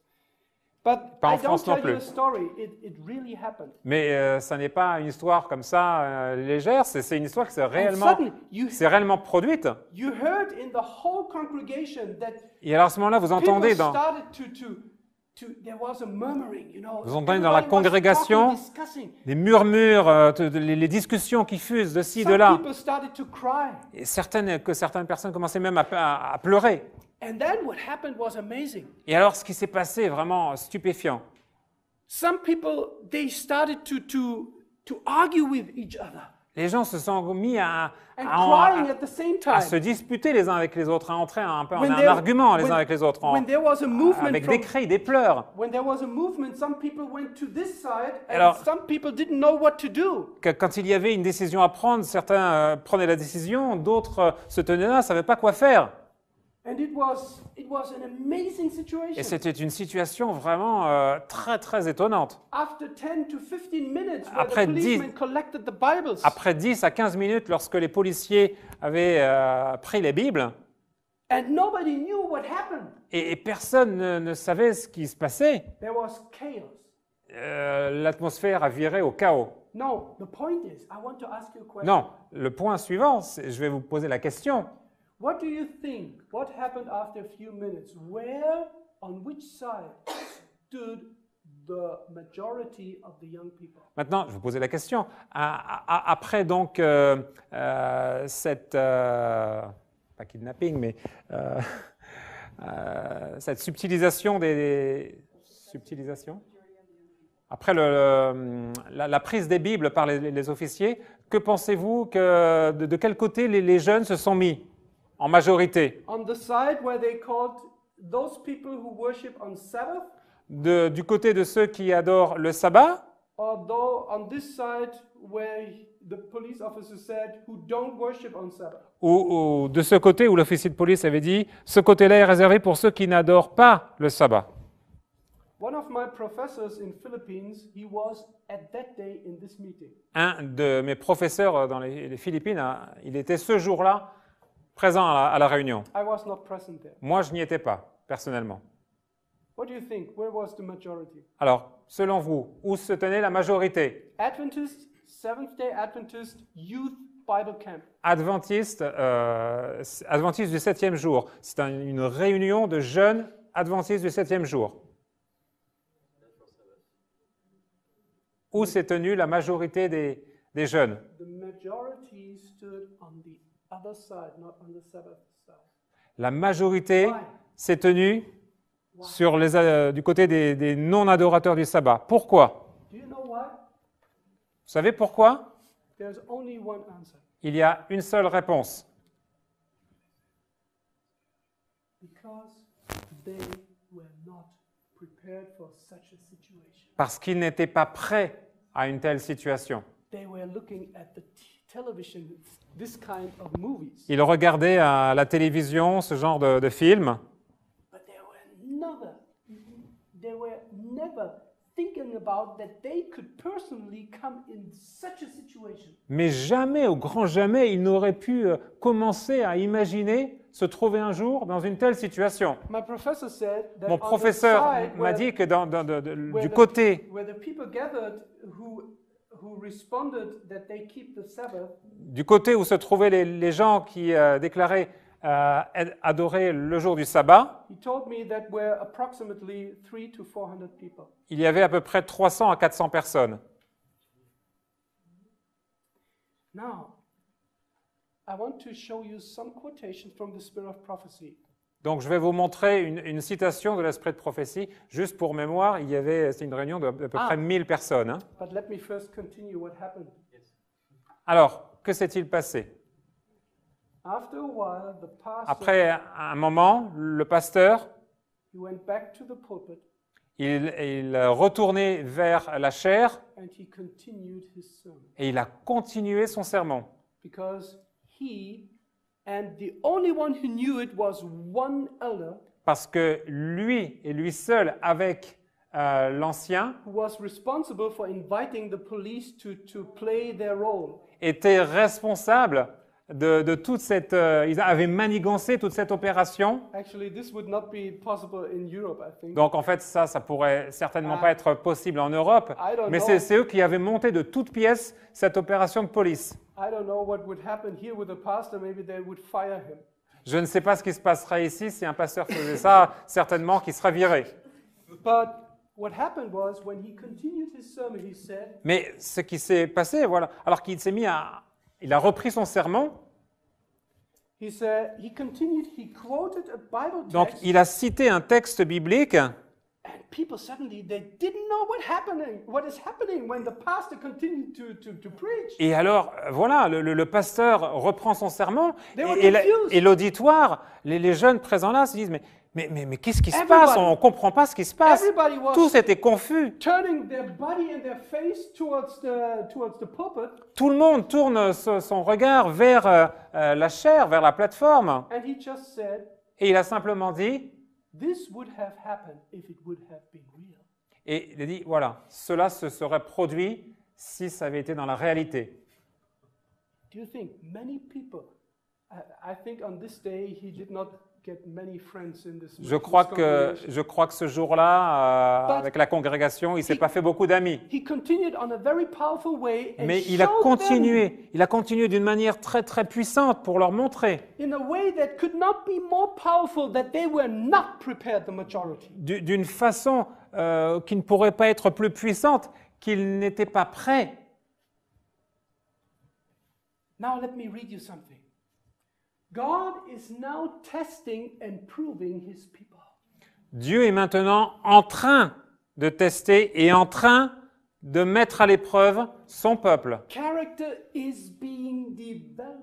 But Pas en I don't France non tell you plus. a story. It really happened. Mais ça n'est pas une histoire comme ça légère, c'est une histoire qui s'est And réellement, suddenly, produite. you heard in the whole congregation that Et alors à ce moment-là, vous people entendez started there was a murmuring, Vous entendez dans la Everybody was congrégation talking, discussing. des murmures, les discussions qui fusent de ci, de Some là. people started to cry. Et certaines personnes commençaient même à pleurer. And then what happened was amazing. Et alors ce qui s'est passé est vraiment stupéfiant. some people, they started to argue with each other Les gens se sont mis and crying at the same à se time. disputer les uns avec les autres, à entrer un peu en When un there- argument les when- uns avec les autres, When there was a movement avec from, des cris, des pleurs. when there was a movement, some people went to this side, and Alors- some people didn't know what to do. Quand il y avait une décision à prendre, certains prenaient la décision, d'autres se tenaient là, ne savaient pas quoi faire. And it was an amazing Et situation. c'était une situation vraiment très, très étonnante. After 10 to 15 minutes, where Après the 10 policemen collected the Bibles, Après 10 à 15 minutes, lorsque les policiers avaient pris les Bibles, and nobody knew what happened, et personne ne savait ce qui se passait, there was chaos. l'atmosphère a viré au chaos. No, the point is, I want to ask you a question. Non, le point suivant, je vais vous poser la question. What do you think? What happened after a few minutes? Where, on which side stood the majority of the young people? Maintenant, je vais vous poser la question. Après donc cette pas kidnapping, mais cette subtilisation subtilisation. Après la prise des Bibles par les officiers, que pensez-vous que de quel côté les jeunes se sont mis en majorité? On the side where they called those people who worship on Sabbath, Du côté de ceux qui adorent le sabbat, or though on this side where the police officer said who don't worship on Sabbath? ou de ce côté où l'officier de police avait dit ce côté-là est réservé pour ceux qui n'adorent pas le sabbat. One of my professors in Philippines, he was at that day in this meeting. Un de mes professeurs dans les Philippines, il était ce jour-là présent à la réunion. I was not present there. Moi, je n'y étais pas, personnellement. What do you think? Where was the majority? Alors, selon vous, où se tenait la majorité? Adventist, Seventh-day Adventist Youth Bible Camp. Adventiste du 7e jour. C'est une réunion de jeunes adventistes du 7e jour. Où s'est tenue la majorité des jeunes? The majority stood on the other side, not on the Sabbath side. La majorité Why? s'est tenue du côté des non-adorateurs du sabbat. Pourquoi? Do you know why? Vous savez pourquoi? There's only one answer. Il y a une seule réponse. Because they were not prepared for such a situation. Parce qu'ils n'étaient pas prêts à une telle situation. They were looking at the television, this kind of movies. Ils regardaient à la télévision ce genre de films, But they were never thinking about that they could personally come in such a situation. mais jamais, au grand jamais, ils n'auraient pu commencer à imaginer se trouver un jour dans une telle situation. My professor said that Mon on the professeur side m'a where- dit que where du the- côté where the people gathered who responded that they keep the Sabbath, où se trouvaient les gens qui déclaraient adorer le jour du sabbat, he told me that were approximately 300 to 400 people. il y avait à peu près 300 à 400 personnes. Now, I want to show you some quotations from the Spirit of Prophecy. Donc je vais vous montrer une citation de l'Esprit de prophétie. Juste pour mémoire, c'était une réunion d'à peu près 1000 personnes. Hein. But let me first continue what happened. Alors, que s'est-il passé? After a while, the pastor, Après un moment, le pasteur, he went back to the pulpit il retournait vers la chaire and he continued his sermon. et il a continué son sermon. Because he, and the only one who knew it was one elder Parce que lui, et lui seul, avec l'ancien, who was responsible for inviting the police to play their role. était responsable de toute cette... ils avaient manigancé toute cette opération. Actually, this would not be possible in Europe, I think. Donc en fait, ça pourrait certainement pas être possible en Europe. I don't Mais know. c'est eux qui avaient monté de toutes pièces cette opération de police. I don't know what would happen here with the pastor. Maybe they would fire him. Je ne sais pas ce qui se passerait ici si un pasteur faisait ça, certainement qu'il serait viré. But what happened was when he continued his sermon, he said, Mais ce qui s'est passé, voilà, alors qu'il s'est mis il a repris son sermon, he quoted a Bible donc text, il a cité un texte biblique, And people suddenly, they didn't know what is happening when the pastor continued to preach. Et alors, voilà, le pasteur reprend son sermon They were et confused. l'auditoire, les jeunes présents là se disent, mais qu'est-ce qui se Everybody- passe? On ne comprend pas ce qui se passe. Everybody was Tous étaient confus. turning their body and their face towards the pulpit, Tout le monde tourne son regard vers la chair, vers la plateforme. and he just said, Et il a simplement dit, this would have happened if it would have been real. et il a dit, voilà, cela se serait produit si ça avait été dans la réalité. Do you think many people, I think on this day he did not get many friends in this Je crois que ce jour-là, But- avec la congrégation, il ne s'est pas fait beaucoup d'amis. He continued on a very powerful way and Mais il a showed them continué d'une manière très très puissante pour leur montrer, in a way that could not be more powerful that they were not prepared, the majority. d'une façon qui ne pourrait pas être plus puissante, qu'ils n'étaient pas prêts. Now let me read you something. God is now testing and proving his people. Dieu est maintenant en train de tester et en train de mettre à l'épreuve son peuple. Character is being developed.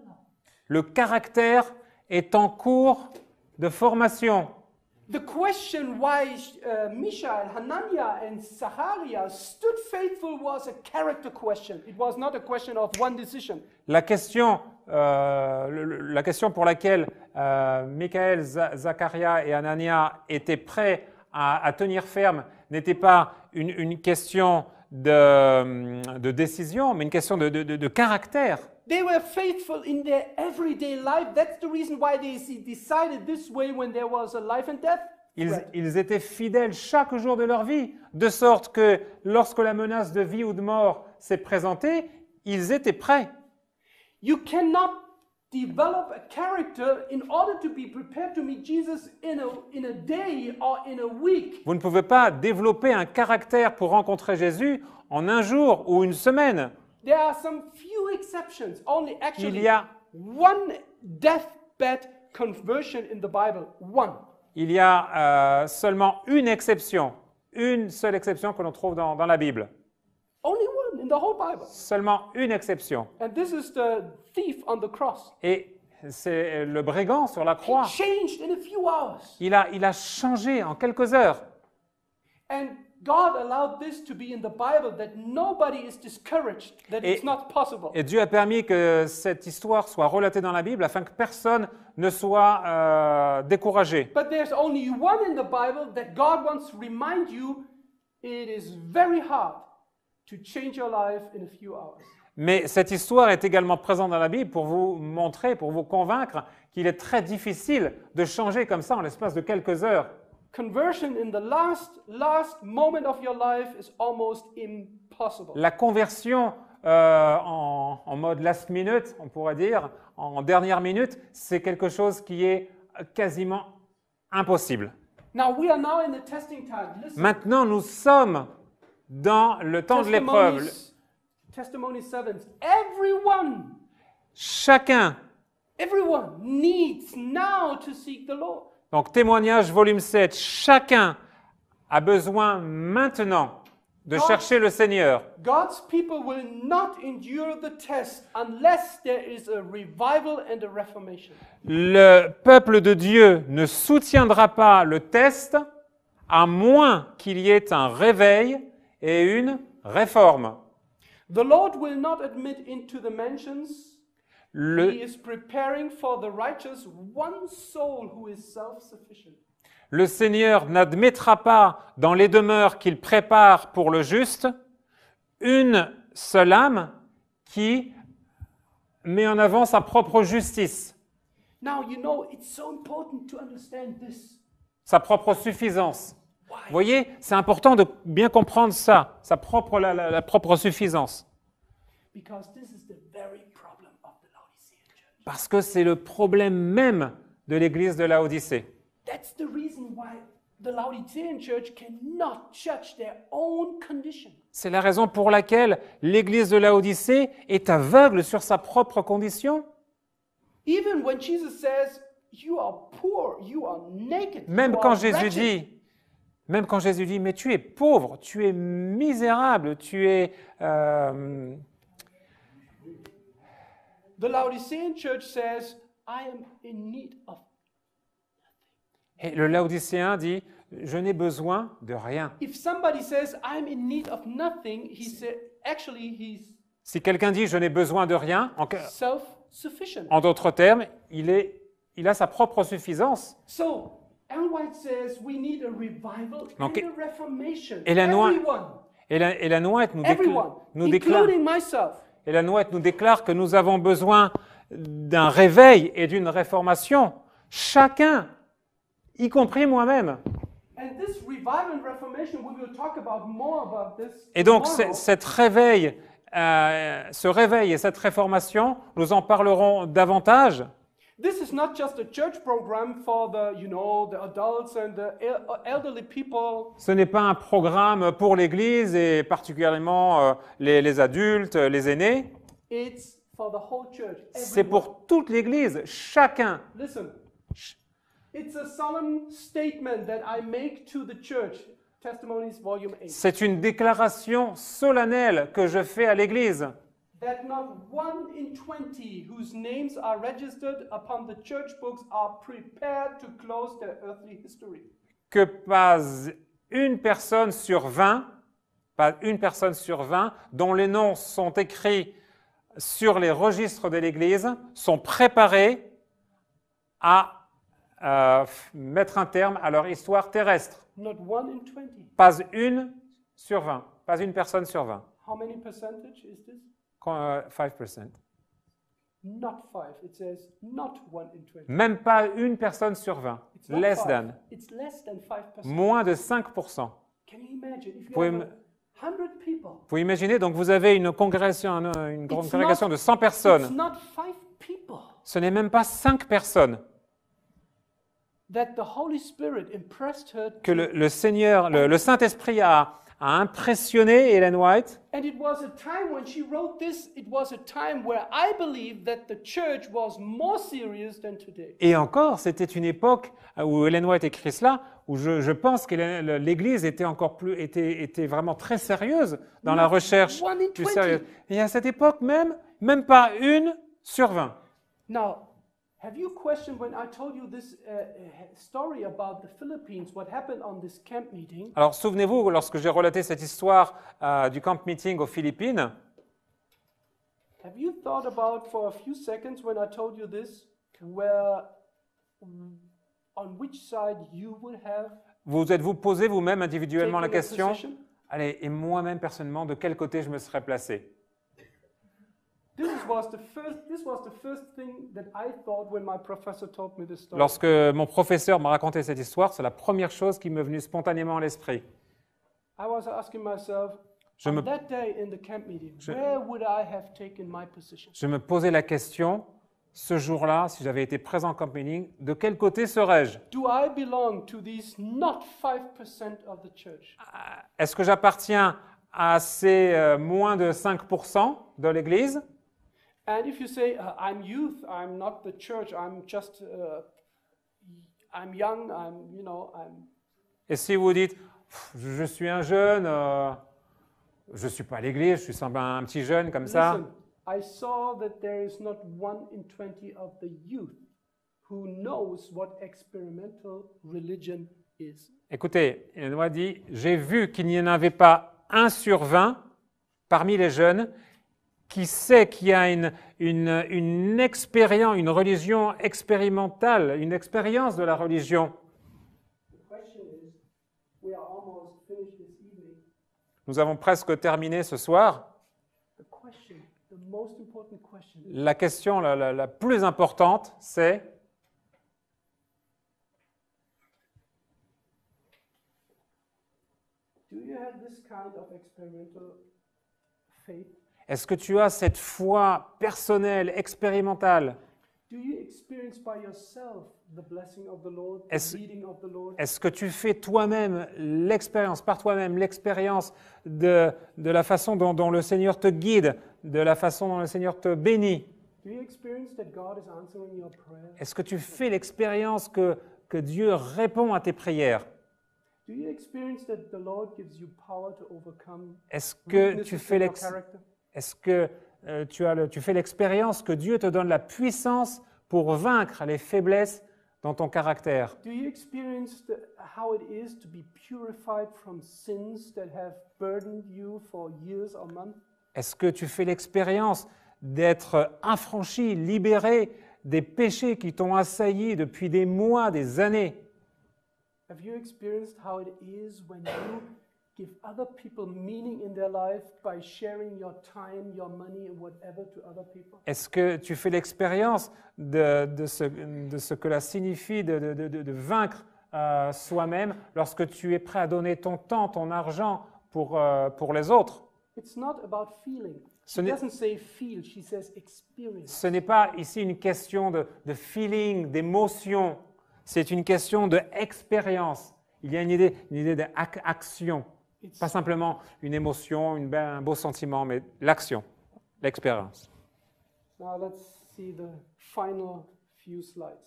Le caractère est en cours de formation. The question why Mishael, Hananiah, and Zachariah stood faithful was a character question. It was not a question of one decision. La question pour laquelle Michaël, Zacharia et Anania étaient prêts à tenir ferme n'était pas une question de décision, mais une question de caractère. They were faithful in their everyday life. That's the reason why they decided this way when there was a life and death threat. Ils étaient fidèles chaque jour de leur vie, de sorte que lorsque la menace de vie ou de mort s'est présentée, ils étaient prêts. You cannot develop a character in order to be prepared to meet Jesus in a day or in a week. Vous ne pouvez pas développer un caractère pour rencontrer Jésus en un jour ou une semaine. There are some few exceptions. Only Il actually y a, one deathbed conversion in the Bible. One. il y a seulement une seule exception que l'on trouve dans la Bible. Only one in the whole Bible. Seulement une exception. And this is the thief on the cross. Et c'est le brigand sur la He croix. changed in a few hours. Il a changé en quelques heures. And God allowed this to be in the Bible that nobody is discouraged, that Et- it's not possible. Et Dieu a permis que cette histoire soit relatée dans la Bible afin que personne ne soit découragé. But there's only one in the Bible that God wants to remind you it is very hard to change your life in a few hours. Mais cette histoire est également présente dans la Bible pour vous montrer, pour vous convaincre qu'il est très difficile de changer comme ça en l'espace de quelques heures. Conversion in the last moment of your life is almost impossible. La conversion en mode last minute, on pourrait dire, en dernière minute, c'est quelque chose qui est quasiment impossible. Now we are now in the testing time. Listen. Maintenant, nous sommes dans le temps de l'épreuve. Testimony 7. Everyone needs now to seek the Lord. Donc, témoignage volume 7, chacun a besoin maintenant de chercher le Seigneur. God's people will not endure the test unless there is a revival and a reformation. Le peuple de Dieu ne soutiendra pas le test à moins qu'il y ait un réveil et une réforme. The Lord will not admit into the mansions. He Le, is preparing for the righteous one soul who is self-sufficient. le Seigneur n'admettra pas dans les demeures qu'il prépare pour le juste une seule âme qui met en avant sa propre justice, Now, you know, it's so important to understand this. sa propre suffisance. Vous voyez, c'est important de bien comprendre ça, la propre suffisance. Because this is the very problem of the Laodicean church. Parce que c'est le problème même de l'église de Laodicée. That's the reason why the Laodicean church cannot judge their own condition. C'est la raison pour laquelle l'église de Laodicée est aveugle sur sa propre condition. Even when Jesus says, you are poor, you are naked, Même you quand are Jésus wretched. dit Même quand Jésus dit, mais tu es pauvre, tu es misérable, tu es... The Laodicean church says, I am in need of. Et le Laodicéen dit, je n'ai besoin de rien. If somebody says, I'm in need of nothing, he said, actually, he's Si quelqu'un dit, je n'ai besoin de rien, self-sufficient. en d'autres termes, il a sa propre suffisance. So, Ellen White says we need a revival Donc, and a reformation. et la noix- Everyone, Et la Noëtte nous everyone, déclare, including myself. et la Noëtte nous déclare que nous avons besoin d'un réveil et d'une réformation. Chacun, y compris moi-même. And this revival and reformation, we will talk about more about this Et donc, tomorrow. ce réveil et cette réformation, nous en parlerons davantage. This is not just a church program for the, the adults and the elderly people. Ce n'est pas un programme pour l'Église et particulièrement les adultes, les aînés. It's for the whole church. C'est Everyone. pour toute l'Église, chacun. Listen, it's a solemn statement that I make to the church. Testimonies, volume 8. C'est une déclaration solennelle que je fais à l'Église. That not 1 in 20 whose names are registered upon the church books are prepared to close their earthly history. Que pas une personne sur 20, pas une personne sur 20, dont les noms sont écrits sur les registres de l'Église, sont préparés à mettre un terme à leur histoire terrestre. Not 1 in 20. Pas une sur 20, pas une personne sur 20. How many percentage is this? 5%. Not 5. It says not 1 in 20. Même pas une personne sur 20. It's not Less 5. than. It's less than 5%. Moins de 5%. Can you imagine if you Pouvez have me- 100 people? Vous imaginez, donc vous avez une congrégation de 100 It's personnes. not 5 people Ce n'est même pas 5 personnes that the Holy Spirit impressed her que to. le Seigneur, le Saint-Esprit a impressionné Ellen White. And it was a time when she wrote this, it was a time where I believe that the church was more serious than today. Et encore, c'était une époque où Ellen White écrit cela, où je pense que l'Église était vraiment très sérieuse dans la recherche One in plus 20. sérieuse. Et à cette époque même pas une sur 20. Now, have you questioned when I told you this story about the Philippines, what happened on this camp meeting? Alors souvenez-vous, lorsque j'ai relaté cette histoire du camp meeting aux Philippines, Have you thought about for a few seconds when I told you this, on which side you would have vous êtes-vous posé vous-même individuellement la taken a question, position? allez, et moi-même personnellement, de quel côté je me serais placé? This was the first thing that I thought when my professor told me this story. Lorsque mon professeur m'a raconté cette histoire, c'est la première chose qui m'est venue spontanément à l'esprit. I was asking myself, Je on me- that day in the camp meeting, where would I have taken my position? Je me posais la question, ce jour-là, si j'avais été présent au camp meeting, de quel côté serais-je? Do I belong to these not 5% of the church? Est-ce que j'appartiens à ces moins de 5% de l'Église? And if you say, I'm youth, I'm not the church, I'm just, I'm young, I'm. Et si vous dites, je suis un jeune, je ne suis pas à l'Église, je suis un petit jeune comme ça. Listen, I saw that there is not 1 in 20 of the youth who knows what experimental religion is. Écoutez, il m'a dit, j'ai vu qu'il n'y en avait pas 1 sur 20 parmi les jeunes qui sait qu'il y a une expérience, une religion expérimentale, une expérience de la religion. The question is, we are almost finished this evening. Nous avons presque terminé ce soir. The question, the most important question, La question la plus importante, c'est do you have this kind of experimental faith? est-ce que tu as cette foi personnelle, expérimentale? Do you experience by yourself the blessing of the Lord, the Est-ce- leading of the Lord? Est-ce que tu fais toi-même l'expérience, par toi-même, l'expérience de la façon dont le Seigneur te guide, de la façon dont le Seigneur te bénit? Do you experience that God is answering your prayer? Est-ce que tu fais l'expérience que Dieu répond à tes prières? Do you experience that the Lord gives you power to overcome Est-ce que tu weaknesses fais in your l'ex- character? est-ce que tu fais l'expérience que Dieu te donne la puissance pour vaincre les faiblesses dans ton caractère? Do you experience how it is to be purified from sins that have burdened you for years or months? Est-ce que tu fais l'expérience d'être affranchi, libéré des péchés qui t'ont assailli depuis des mois, des années? Have you experienced how it is when you give other people meaning in their life by sharing your time, your money, and whatever to other people? Est-ce que tu fais l'expérience de ce que cela signifie de vaincre soi-même lorsque tu es prêt à donner ton temps, ton argent pour les autres? It's not about feeling. Ce She n'est- doesn't say feel, she says experience. Ce n'est pas ici une question de feeling, d'émotion, c'est une question d'expérience. Il y a une idée d'action, It's, pas simplement une émotion, un beau sentiment, mais l'action, l'expérience. now let's see the final few slides.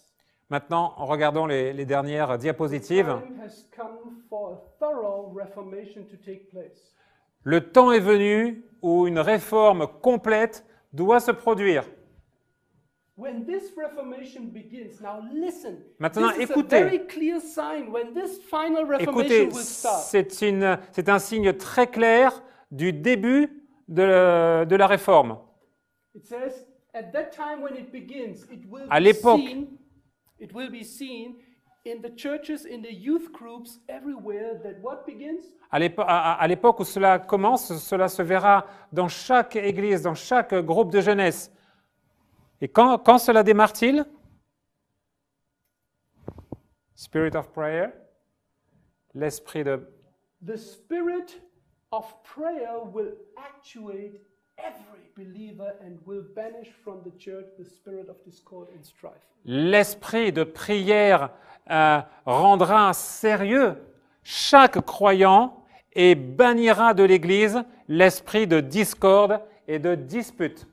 Maintenant, regardons les dernières diapositives. Time has come for a thorough reformation to take place. Le temps est venu où une réforme complète doit se produire. When this reformation begins, now listen. Maintenant, this is écoutez. a very clear sign when this final reformation Écoutez, will start. c'est un signe très clair du début de la réforme. It says, at that time when it begins, À l'époque. it will be seen in the churches, in the youth groups, everywhere, that what begins? À l'époque où cela commence, cela se verra dans chaque église, dans chaque groupe de jeunesse. Et quand cela démarre-t-il? Spirit of prayer, l'esprit de... The spirit of prayer will actuate every believer and will banish from the church the spirit of discord and strife. L'esprit de prière rendra sérieux chaque croyant et bannira de l'Église l'esprit de discorde et de dispute.